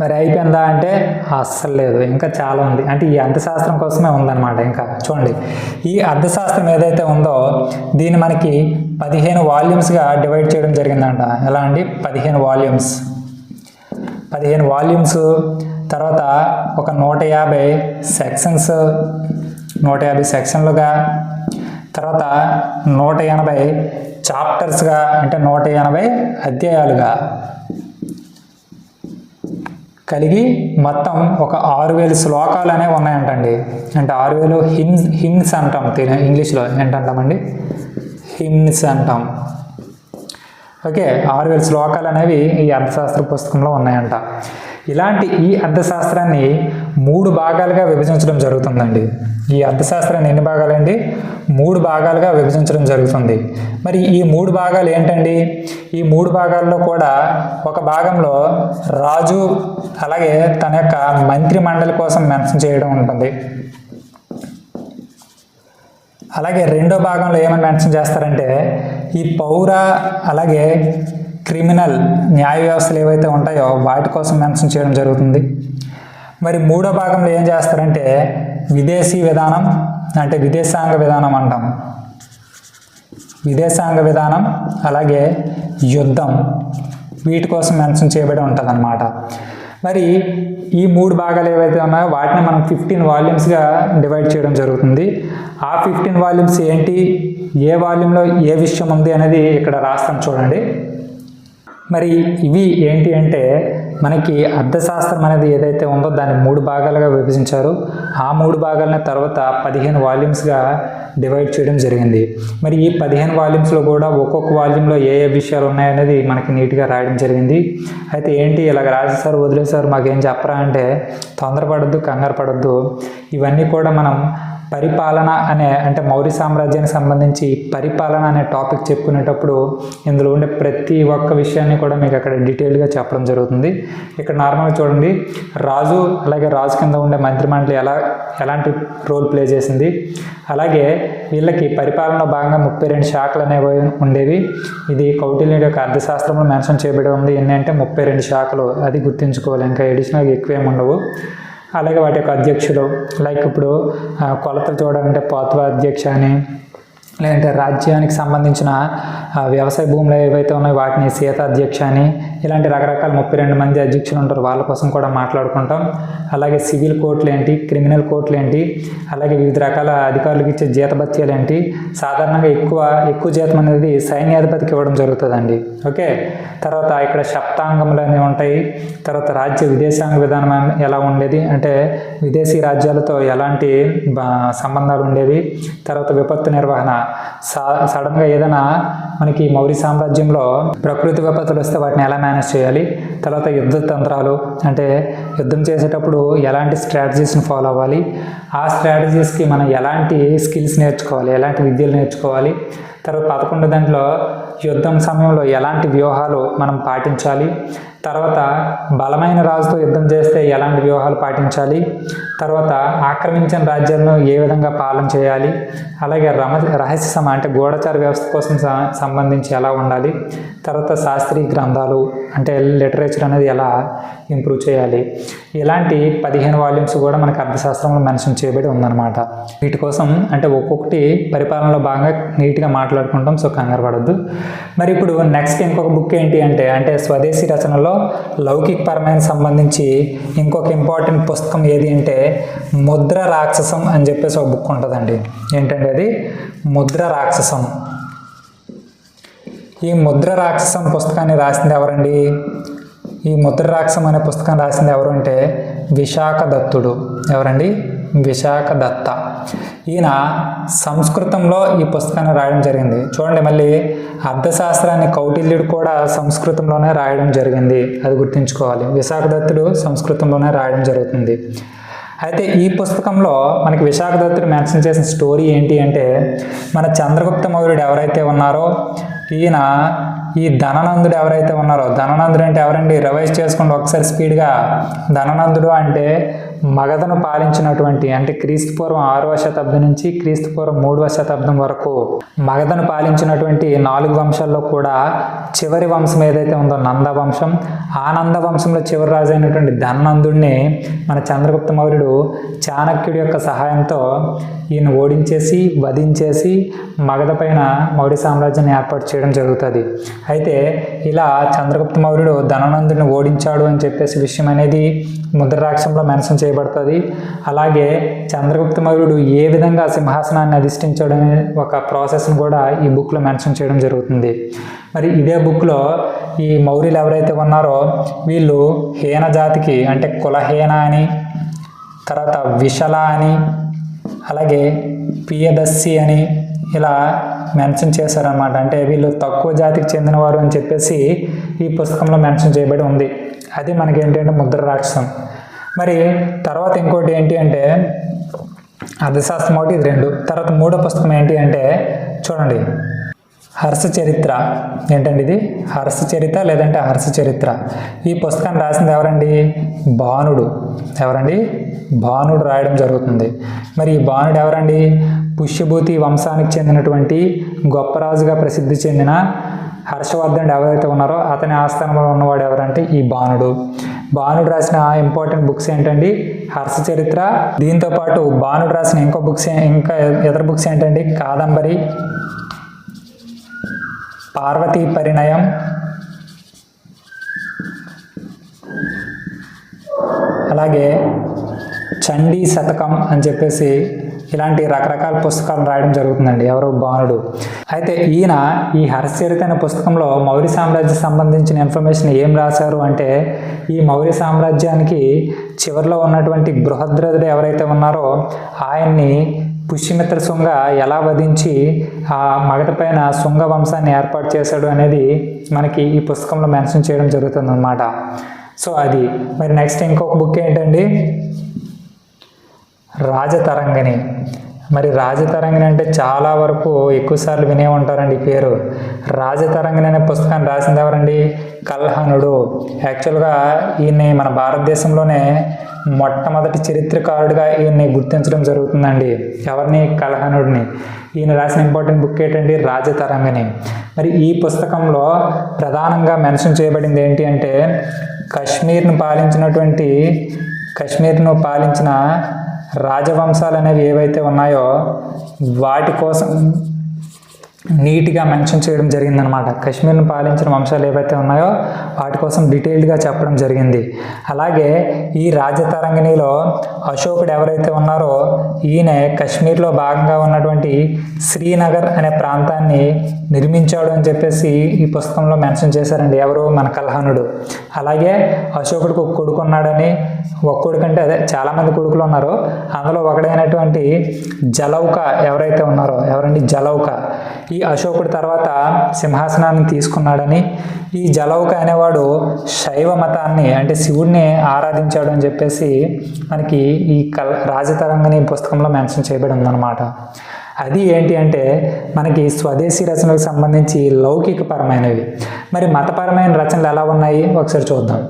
మరి అయిపోయిందా అంటే అస్సలు లేదు, ఇంకా చాలా ఉంది. అంటే ఈ అర్థశాస్త్రం కోసమే ఉందన్నమాట. ఇంకా చూడండి, ఈ అర్థశాస్త్రం ఏదైతే ఉందో దీన్ని మనకి 15 వాల్యూమ్స్గా డివైడ్ చేయడం జరిగిందంట. ఎలా అండి? 15 వాల్యూమ్స్. తర్వాత ఒక 150 సెక్షన్స్, 150 సెక్షన్లుగా, తర్వాత 180 చాప్టర్స్గా అంటే 180 అధ్యాయాలుగా కలిగి మొత్తం ఒక 6000 శ్లోకాలు అనేవి ఉన్నాయంటండి. అంటే 6000 హిమ్స్ అంటాం, ఇంగ్లీష్లో ఏంటంటామండి? హిమ్స్ అంటాం. ఓకే, 6000 శ్లోకాలు అనేవి ఈ అర్థశాస్త్ర పుస్తకంలో ఉన్నాయంట. ఇలాంటి ఈ అర్థశాస్త్రాన్ని 3 భాగాలుగా విభజించడం జరుగుతుందండి. ఈ అర్థశాస్త్రాన్ని ఎన్ని భాగాలండి? 3 భాగాలుగా విభజించడం జరుగుతుంది. మరి ఈ 3 భాగాలు ఏంటండి? ఈ 3 భాగాల్లో కూడా ఒక భాగంలో రాజు అలాగే తన యొక్క మంత్రి మండలి కోసం మెన్షన్ చేయడం ఉంటుంది. అలాగే రెండో భాగంలో ఏమని మెన్షన్ చేస్తారంటే ఈ పౌర అలాగే క్రిమినల్ న్యాయ వ్యవస్థలు ఏవైతే ఉంటాయో వాటి కోసం మెన్షన్ చేయడం జరుగుతుంది. మరి మూడో భాగంలో ఏం చేస్తారంటే విదేశీ విధానం అంటే విదేశాంగ విధానం అంటాం. విదేశాంగ విధానం అలాగే యుద్ధం వీటి కోసం మెన్షన్ చేయబడి ఉంటుంది అన్నమాట. మరి ఈ 3 భాగాలు ఏవైతే ఉన్నాయో వాటిని మనం 15 వాల్యూమ్స్గా డివైడ్ చేయడం జరుగుతుంది. ఆ 15 వాల్యూమ్స్ ఏంటి, ఏ వాల్యూమ్లో ఏ విషయం ఉంది అనేది ఇక్కడ రాస్తాం చూడండి. మరి ఇవి ఏంటి అంటే మనకి అర్థశాస్త్రం అనేది ఏదైతే ఉందో దాన్ని 3 భాగాలుగా విభజించారు. ఆ 3 భాగాలని తర్వాత 15 వాల్యూమ్స్గా డివైడ్ చేయడం జరిగింది. మరి ఈ 15 వాల్యూమ్స్లో కూడా ఒక్కొక్క వాల్యూమ్లో ఏ ఏ విషయాలు ఉన్నాయనేది మనకి నీట్గా రాయడం జరిగింది. అయితే ఏంటి ఇలాగ రాసేసారు వదిలేసారు మాకేం చెప్పరా అంటే తొందరపడద్దు, కంగారు పడద్దు. ఇవన్నీ కూడా మనం పరిపాలన అంటే మౌర్య సామ్రాజ్యానికి సంబంధించి పరిపాలన అనే టాపిక్ చెప్పుకునేటప్పుడు ఇందులో ఉండే ప్రతి ఒక్క విషయాన్ని కూడా మీకు అక్కడ డీటెయిల్గా చెప్పడం జరుగుతుంది. ఇక్కడ నార్మల్గా చూడండి, రాజు అలాగే రాజు కింద ఉండే మంత్రిమండలి ఎలాంటి రోల్ ప్లే చేసింది. అలాగే వీళ్ళకి పరిపాలనలో భాగంగా 32 శాఖలు అనేవి ఉండేవి. ఇది కౌటిల్యుడి యొక్క అర్థశాస్త్రంలో మెన్షన్ చేయబడి ఉంది. ఏంటంటే 32 శాఖలు, అది గుర్తుంచుకోవాలి, ఇంకా ఎడిషనల్గా ఎక్కువేమి ఉండవు. అలాగే వాటి యొక్క అధ్యక్షులు లైక్ ఇప్పుడు కొలతలు చూడాలంటే పోత్వా అధ్యక్ష అని, లేదంటే రాజ్యానికి సంబంధించిన వ్యవసాయ భూములు ఏవైతే ఉన్నాయో వాటిని సీత అధ్యక్ష అని, ఇలాంటి రకరకాల 32 మంది అధ్యక్షులు ఉంటారు, వాళ్ళ కోసం కూడా మాట్లాడుకుంటాం. అలాగే సివిల్ కోర్టులు ఏంటి, క్రిమినల్ కోర్టులు ఏంటి, అలాగే వివిధ రకాల అధికారులకు ఇచ్చే జీతభత్యాలు ఏంటి. సాధారణంగా ఎక్కువ జీతం అనేది సైన్యాధిపతికి ఇవ్వడం జరుగుతుందండి. ఓకే, తర్వాత ఇక్కడ సప్తాంగములు అనేవి ఉంటాయి. తర్వాత రాజ్య విదేశాంగ విధానం ఎలా ఉండేది అంటే విదేశీ రాజ్యాలతో ఎలాంటి సంబంధాలు ఉండేవి. తర్వాత విపత్తు నిర్వహణ, సడన్గా ఏదైనా మనకి మౌర్య సామ్రాజ్యంలో ప్రకృతి విపత్తులు వస్తే వాటిని ఎలా మేనేజ్ చేయాలి. తర్వాత యుద్ధ తంత్రాలు అంటే యుద్ధం చేసేటప్పుడు ఎలాంటి స్ట్రాటజీస్ని ఫాలో అవ్వాలి, ఆ స్ట్రాటజీస్కి మనం ఎలాంటి స్కిల్స్ నేర్చుకోవాలి, ఎలాంటి విద్యలు నేర్చుకోవాలి. తర్వాత 11 దాంట్లో యుద్ధం సమయంలో ఎలాంటి వ్యూహాలు మనం పాటించాలి. తర్వాత బలమైన రాజుతో యుద్ధం చేస్తే ఎలాంటి వ్యూహాలు పాటించాలి. తర్వాత ఆక్రమించిన రాజ్యాలను ఏ విధంగా పాలన చేయాలి. అలాగే రహస్య అంటే గూఢచార వ్యవస్థ కోసం సంబంధించి ఎలా ఉండాలి. తర్వాత శాస్త్రీయ గ్రంథాలు అంటే లిటరేచర్ అనేది ఎలా ఇంప్రూవ్ చేయాలి. ఇలాంటి 15 వాల్యూమ్స్ కూడా మనకు అర్థశాస్త్రంలో మెన్షన్ చేయబడి ఉందన్నమాట. వీటి కోసం అంటే ఒక్కొక్కటి పరిపాలనలో బాగా నీట్గా మాట్లాడుకుంటాం, సో కంగారు పడద్దు. మరి ఇప్పుడు నెక్స్ట్ ఇంకొక బుక్ ఏంటి అంటే స్వదేశీ రచనలో లౌకికపరమైన సంబంధించి ఇంకొక ఇంపార్టెంట్ పుస్తకం ఏది అంటే ముద్ర రాక్షసం అని చెప్పేసి ఒక బుక్ ఉంటుందండి. ఏంటంటే అది ముద్ర రాక్షసం. ఈ ముద్ర రాక్షసం పుస్తకాన్ని రాసింది ఎవరండి? ఈ ముద్ర రాక్షసం అనే పుస్తకం రాసింది ఎవరు అంటే విశాఖ దత్తుడు. ఎవరండి? విశాఖ దత్త. ఈయన సంస్కృతంలో ఈ పుస్తకాన్ని రాయడం జరిగింది. చూడండి, మళ్ళీ అర్థశాస్త్రాన్ని కౌటిల్యుడు కూడా సంస్కృతంలోనే రాయడం జరిగింది, అది గుర్తుంచుకోవాలి. విశాఖ దత్తుడు సంస్కృతంలోనే రాయడం జరుగుతుంది. అయితే ఈ పుస్తకంలో మనకి విశాఖ దత్తుడు మెన్షన్ చేసిన స్టోరీ ఏంటి అంటే మన చంద్రగుప్త మౌర్యుడు ఎవరైతే ఉన్నారో ఈయన ఈ ధననందుడు ఎవరైతే ఉన్నారో, ధననందుడు అంటే ఎవరండి? రివైజ్ చేసుకోండి ఒకసారి స్పీడ్గా. ధననందుడు అంటే మగధను పాలించినటువంటి అంటే క్రీస్తుపూర్వం 6వ శతాబ్దం నుంచి క్రీస్తుపూర్వం 3వ శతాబ్దం వరకు మగధను పాలించినటువంటి 4 వంశాల్లో కూడా చివరి వంశం ఏదైతే ఉందో నంద వంశం, ఆ నంద వంశంలో చివరి రాజు అయినటువంటి ధననందుడిని మన చంద్రగుప్త మౌర్యుడు చాణక్యుడి యొక్క సహాయంతో ఈయన ఓడించేసి వధించేసి మగధ పైన మౌర్య సామ్రాజ్యాన్ని ఏర్పాటు చేయడం జరుగుతుంది. అయితే ఇలా చంద్రగుప్త మౌర్యుడు ధననందుడిని ఓడించాడు అని చెప్పేసి విషయం అనేది ముద్రరాక్షంలో మెన్షన్ చేయబడుతుంది. అలాగే చంద్రగుప్త మౌర్యుడు ఏ విధంగా సింహాసనాన్ని అధిష్ఠించాడు అనే ఒక ప్రాసెస్ని కూడా ఈ బుక్లో మెన్షన్ చేయడం జరుగుతుంది. మరి ఇదే బుక్లో ఈ మౌర్యులు ఎవరైతే ఉన్నారో వీళ్ళు హీన జాతికి అంటే కులహీన అని, తర్వాత విశల అని, అలాగే పియదస్సి అని ఇలా మెన్షన్ చేశారనమాట. అంటే వీళ్ళు తక్కువ జాతికి చెందినవారు అని చెప్పేసి ఈ పుస్తకంలో మెన్షన్ చేయబడి ఉంది. అది మనకి ఏంటంటే ముద్ర రాక్షసం. మరి తర్వాత ఇంకోటి ఏంటి అంటే అర్థశాస్త్రం ఒకటి, ఇది 2. తర్వాత 3వ పుస్తకం ఏంటి అంటే చూడండి, హర్ష చరిత్ర. ఏంటండి ఇది? హర్ష చరిత్ర లేదంటే హర్ష చరిత్ర. ఈ పుస్తకాన్ని రాసింది ఎవరండి? బాణుడు. ఎవరండి? బాణుడు రాయడం జరుగుతుంది. మరి ఈ బాణుడు ఎవరండి? పుష్యభూతి వంశానికి చెందినటువంటి గొప్ప రాజుగా ప్రసిద్ధి చెందిన హర్షవర్ధనుడు ఎవరైతే ఉన్నారో అతని ఆస్థానంలో ఉన్నవాడు ఎవరంటే ఈ బాణుడు. బాణుడు రాసిన ఇంపార్టెంట్ బుక్స్ ఏంటండి? హర్ష చరిత్ర. దీంతో పాటు బాణుడు రాసిన ఇంకా ఇతర బుక్స్ ఏంటండి? కాదంబరి, పార్వతీ పరిణయం, అలాగే చండీ శతకం అని చెప్పేసి ఇలాంటి రకరకాల పుస్తకాలు రాయడం జరుగుతుందండి. ఎవరు? బాణుడు. అయితే ఈయన ఈ హర్షచరిత్ర అనే పుస్తకంలో మౌర్య సామ్రాజ్యానికి సంబంధించిన ఇన్ఫర్మేషన్ ఏం రాశారు అంటే, ఈ మౌర్య సామ్రాజ్యానికి చివరిలో ఉన్నటువంటి బృహద్రథుడు ఎవరైతే ఉన్నారో ఆయన్ని పుష్యమిత్ర శుంగ ఎలా వధించి ఆ మగధ పైన శుంగ వంశాన్ని ఏర్పాటు చేశాడు అనేది మనకి ఈ పుస్తకంలో మెన్షన్ చేయడం జరుగుతుంది అన్నమాట. సో అది. మరి నెక్స్ట్ ఇంకొక బుక్ ఏంటండి? రాజతరంగిణి. మరి రాజతరంగిణి అంటే చాలా వరకు ఎక్కువసార్లు వినే ఉంటారండి ఈ పేరు. రాజతరంగిణి అనే పుస్తకాన్ని రాసింది ఎవరండి? కల్హణుడు. యాక్చువల్గా ఈయన్ని మన భారతదేశంలోనే మొట్టమొదటి చరిత్రకారుడిగా ఈయన్ని గుర్తించడం జరుగుతుందండి. ఎవరిని? కల్హణుడిని. ఈయన రాసిన ఇంపార్టెంట్ బుక్ ఏంటండి? రాజతరంగిణి. మరి ఈ పుస్తకంలో ప్రధానంగా మెన్షన్ చేయబడింది ఏంటి అంటే, కాశ్మీర్ను పాలించిన రాజవంశాలు అనేవి ఏవైతే ఉన్నాయో వాటి కోసం నీట్గా మెన్షన్ చేయడం జరిగిందనమాట. కాశ్మీర్ను పాలించిన వంశాలు ఏవైతే ఉన్నాయో వాటి కోసం డీటెయిల్డ్గా చెప్పడం జరిగింది. అలాగే ఈ రాజతరంగిణిలో అశోకుడు ఎవరైతే ఉన్నారో ఈయన కాశ్మీర్లో భాగంగా ఉన్నటువంటి శ్రీనగర్ అనే ప్రాంతాన్ని నిర్మించాడు అని చెప్పేసి ఈ పుస్తకంలో మెన్షన్ చేశారండి. ఎవరు? మన కల్హణుడు. అలాగే అశోకుడికి ఒక కొడుకు ఉన్నాడని, ఒక కొడుకు అంటే అదే చాలామంది కొడుకులు ఉన్నారు, అందులో ఒకడైనటువంటి జలౌక ఎవరైతే ఉన్నారో, ఎవరండి? జలౌక. ఈ అశోకుడి తర్వాత సింహాసనాన్ని తీసుకున్నాడని, ఈ జలౌక అనేవాడు శైవ మతాన్ని అంటే శివుడిని ఆరాధించాడు అని చెప్పేసి మనకి ఈ రాజతరంగిణి పుస్తకంలో మెన్షన్ చేయబడి ఉందన్నమాట. అది ఏంటి అంటే మనకి స్వదేశీ రచనలకు సంబంధించి లౌకికపరమైనవి. మరి మతపరమైన రచనలు ఎలా ఉన్నాయి ఒకసారి చూద్దాం.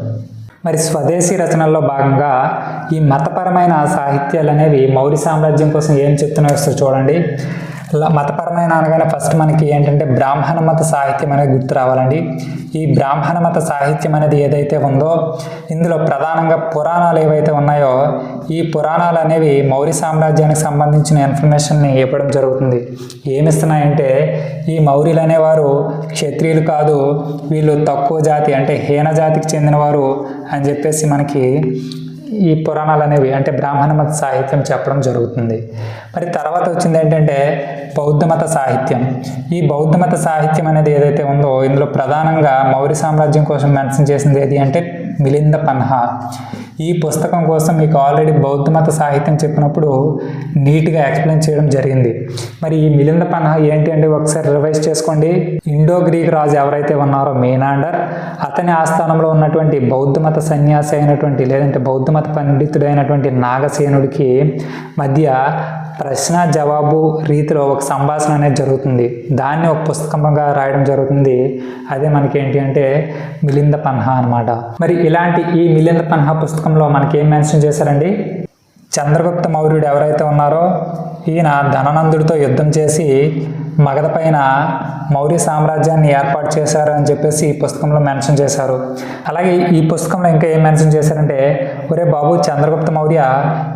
మరి స్వదేశీ రచనల్లో భాగంగా ఈ మతపరమైన సాహిత్యాలు అనేవి మౌర్య సామ్రాజ్యం కోసం ఏం చెప్తున్నాయో ఒకసారి చూడండి. మతపరమైన అనగానే ఫస్ట్ మనకి ఏంటంటే బ్రాహ్మణ మత సాహిత్యం అనేది గుర్తు రావాలండి. ఈ బ్రాహ్మణ మత సాహిత్యం అనేది ఏదైతే ఉందో ఇందులో ప్రధానంగా పురాణాలు ఏవైతే ఉన్నాయో ఈ పురాణాలు అనేవి మౌర్య సామ్రాజ్యానికి సంబంధించిన ఇన్ఫర్మేషన్ని ఇవ్వడం జరుగుతుంది. ఏమిస్తున్నాయంటే ఈ మౌర్యులు అనేవారు క్షత్రియులు కాదు, వీళ్ళు తక్కువ జాతి అంటే హీన జాతికి చెందినవారు అని చెప్పేసి మనకి ఈ పురాణాలు అనేవి అంటే బ్రాహ్మణ మత సాహిత్యం చెప్పడం జరుగుతుంది. మరి తర్వాత వచ్చింది ఏంటంటే బౌద్ధ మత సాహిత్యం. ఈ బౌద్ధ మత సాహిత్యం అనేది ఏదైతే ఉందో ఇందులో ప్రధానంగా మౌర్య సామ్రాజ్యం కోసం మెన్షన్ చేసింది ఏది అంటే మిలింద పన్హా. ఈ పుస్తకం కోసం మీకు ఆల్రెడీ బౌద్ధ మత సాహిత్యం చెప్పినప్పుడు నీట్గా ఎక్స్ప్లెయిన్ చేయడం జరిగింది. మరి ఈ మిలింద పన్హా ఏంటి అంటే ఒకసారి రివైజ్ చేసుకోండి. ఇండో గ్రీక్ రాజు ఎవరైతే ఉన్నారో మీనాండర్, అతని ఆస్థానంలో ఉన్నటువంటి బౌద్ధ మత సన్యాసి అయినటువంటి లేదంటే బౌద్ధ మత పండితుడైనటువంటి నాగసేనుడికి మధ్య ప్రశ్న జవాబు రీతిలో ఒక సంభాషణ అనేది జరుగుతుంది. దాన్ని ఒక పుస్తకంగా రాయడం జరుగుతుంది. అదే మనకి ఏంటి అంటే మిలింద పన్హా అనమాట. మరి ఇలాంటి ఈ మిలింద పన్హా పుస్తకంలో మనకి ఏం మెన్షన్ చేశారండి? చంద్రగుప్త మౌర్యుడు ఎవరైతే ఉన్నారో ఈయన ధననందుడితో యుద్ధం చేసి మగధ పైన మౌర్య సామ్రాజ్యాన్ని ఏర్పాటు చేశారు అని చెప్పేసి ఈ పుస్తకంలో మెన్షన్ చేశారు. అలాగే ఈ పుస్తకంలో ఇంకా ఏం మెన్షన్ చేశారంటే, ఒరే బాబు చంద్రగుప్త మౌర్య,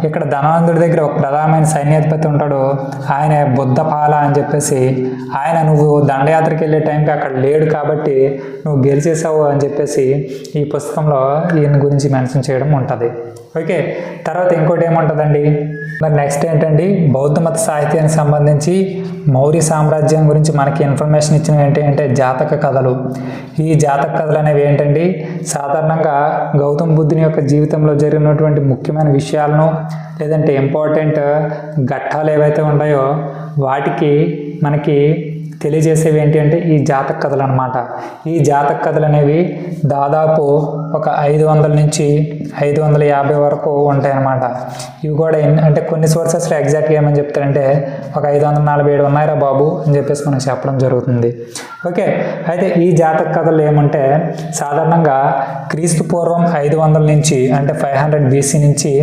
ఇక్కడ ధననందుడి దగ్గర ఒక ప్రధానమైన సైన్యాధిపతి ఉంటాడు, ఆయన బుద్ధపాల అని చెప్పేసి, ఆయన నువ్వు దండయాత్రకి వెళ్ళే టైంకి అక్కడ లేడు కాబట్టి నువ్వు గెలిచేసావు అని చెప్పేసి ఈ పుస్తకంలో ఈయన గురించి మెన్షన్ చేయడం ఉంటుంది. ఓకే, తర్వాత ఇంకోటి ఏముంటుందండి? మరి నెక్స్ట్ ఏంటండి? బౌద్ధ మత సాహిత్యానికి సంబంధించి మౌర్య సామ్రాజ్యం గురించి మనకి ఇన్ఫర్మేషన్ ఇచ్చినవి ఏంటి అంటే జాతక కథలు. ఈ జాతక కథలు అనేవి ఏంటండి? సాధారణంగా గౌతమ బుద్ధుని యొక్క జీవితంలో జరిగినటువంటి ముఖ్యమైన విషయాలను లేదంటే ఇంపార్టెంట్ ఘట్టాలు ఏవైతే ఉన్నాయో వాటికి మనకి తెలియజేసేవి ఏంటి అంటే ఈ జాతక కథలు అనమాట. ఈ జాతక కథలు అనేవి దాదాపు ఒక 500 నుంచి 550 వరకు ఉంటాయి అన్నమాట. ఇవి కూడా అంటే కొన్ని సోర్సెస్లో ఎగ్జాక్ట్గా ఏమని చెప్తారంటే ఒక 547 ఉన్నాయిరా బాబు అని చెప్పేసి మనకు చెప్పడం జరుగుతుంది. ఓకే, అయితే ఈ జాతక కథలు ఏమంటే సాధారణంగా క్రీస్తు పూర్వం 500 నుంచి అంటే 500 BC నుంచి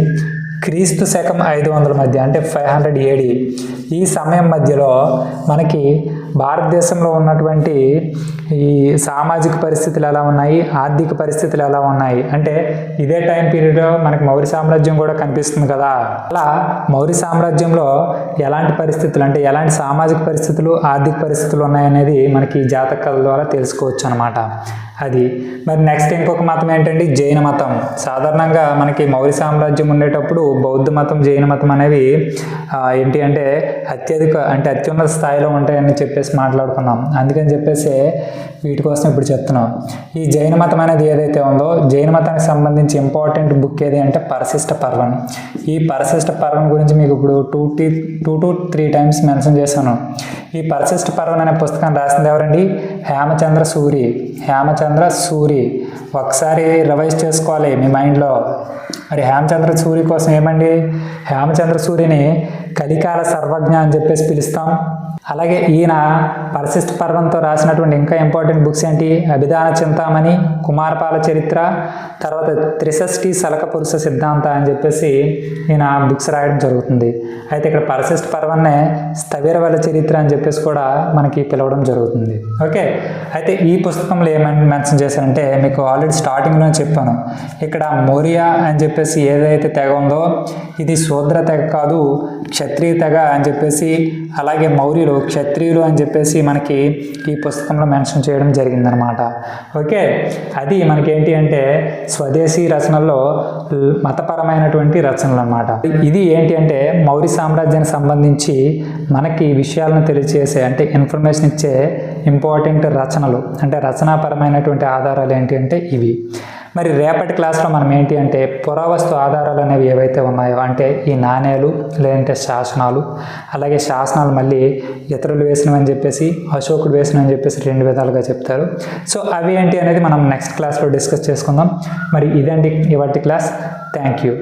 క్రీస్తు శకం 500 మధ్య అంటే 500 AD ఈ సమయం మధ్యలో మనకి భారతదేశంలో ఉన్నటువంటి ఈ సామాజిక పరిస్థితులు ఎలా ఉన్నాయి, ఆర్థిక పరిస్థితులు ఎలా ఉన్నాయి అంటే ఇదే టైం పీరియడ్లో మనకి మౌర్య సామ్రాజ్యం కూడా కనిపిస్తుంది కదా. అలా మౌర్య సామ్రాజ్యంలో ఎలాంటి పరిస్థితులు అంటే ఎలాంటి సామాజిక పరిస్థితులు, ఆర్థిక పరిస్థితులు ఉన్నాయనేది మనకి జాతక కథల ద్వారా తెలుసుకోవచ్చు అనమాట. అది మరి నెక్స్ట్ ఇంకొక మతం ఏంటంటే జైన మతం. సాధారణంగా మనకి మౌర్య సామ్రాజ్యం ఉండేటప్పుడు బౌద్ధ మతం, జైన మతం అనేవి ఏంటి అంటే అత్యున్నత స్థాయిలో ఉంటాయని చెప్పేసి మాట్లాడుకున్నాం. అందుకని చెప్పేసి వీటి కోసం ఇప్పుడు చెప్తున్నాం. ఈ జైన మతం అనేది ఏదైతే ఉందో జైన మతానికి సంబంధించి ఇంపార్టెంట్ బుక్ ఏది అంటే పరశిష్ట పర్వం. ఈ పరశిష్ట పర్వం గురించి మీకు ఇప్పుడు 2 to 3 టైమ్స్ మెన్షన్ చేశాను. ఈ పరశిష్ట పర్వం అనే పుస్తకాన్ని రాసింది ఎవరండి? హేమచంద్ర సూరి. ఒకసారి రివైజ్ చేసుకోవాలి మీ మైండ్లో. మరి హేమచంద్ర సూరి కోసం ఏమండి, హేమచంద్ర సూరిని కలికాల సర్వజ్ఞ అని చెప్పేసి పిలుస్తాం. అలాగే ఈయన పరశిష్ట పర్వంతో రాసినటువంటి ఇంకా ఇంపార్టెంట్ బుక్స్ ఏంటి? అభిధాన చింతామణి, కుమారపాల చరిత్ర, తర్వాత త్రిషష్టి సలక పురుష సిద్ధాంత అని చెప్పేసి ఈయన బుక్స్ రాయడం జరుగుతుంది. అయితే ఇక్కడ పరశిష్ట పర్వాన్నే స్థవిరవల చరిత్ర అని చెప్పేసి కూడా మనకి పిలవడం జరుగుతుంది. ఓకే, అయితే ఈ పుస్తకంలో ఏమని మెన్షన్ చేశారంటే మీకు ఆల్రెడీ స్టార్టింగ్లో చెప్పాను. ఇక్కడ మౌర్య అని చెప్పేసి ఏదైతే తెగ ఉందో ఇది శూద్ర తెగ కాదు, క్షత్రియ తెగ అని చెప్పేసి, అలాగే మౌర్యులు క్షత్రియులు అని చెప్పేసి మనకి ఈ పుస్తకంలో మెన్షన్ చేయడం జరిగిందనమాట. ఓకే, అది మనకేంటి అంటే స్వదేశీ రచనల్లో మతపరమైనటువంటి రచనలు అనమాట. ఇది ఏంటి అంటే మౌర్య సామ్రాజ్యానికి సంబంధించి మనకి విషయాలను తెలియజేసే అంటే ఇన్ఫర్మేషన్ ఇచ్చే ఇంపార్టెంట్ రచనలు, అంటే రచనాపరమైనటువంటి ఆధారాలు ఏంటి అంటే ఇవి. మరి రేపటి క్లాస్లో మనం ఏంటి అంటే పురావస్తు ఆధారాలు అనేవి ఏవైతే ఉన్నాయో అంటే ఈ నాణేలు లేదంటే శాసనాలు, అలాగే శాసనాలు మళ్ళీ ఇతరులు వేసినవని చెప్పేసి అశోకుడు వేసినవని చెప్పేసి 2 విధాలుగా చెప్తారు. సో అవి ఏంటి అనేది మనం నెక్స్ట్ క్లాస్లో డిస్కస్ చేసుకుందాం. మరి ఇదండి ఇవాటి క్లాస్. Thank you.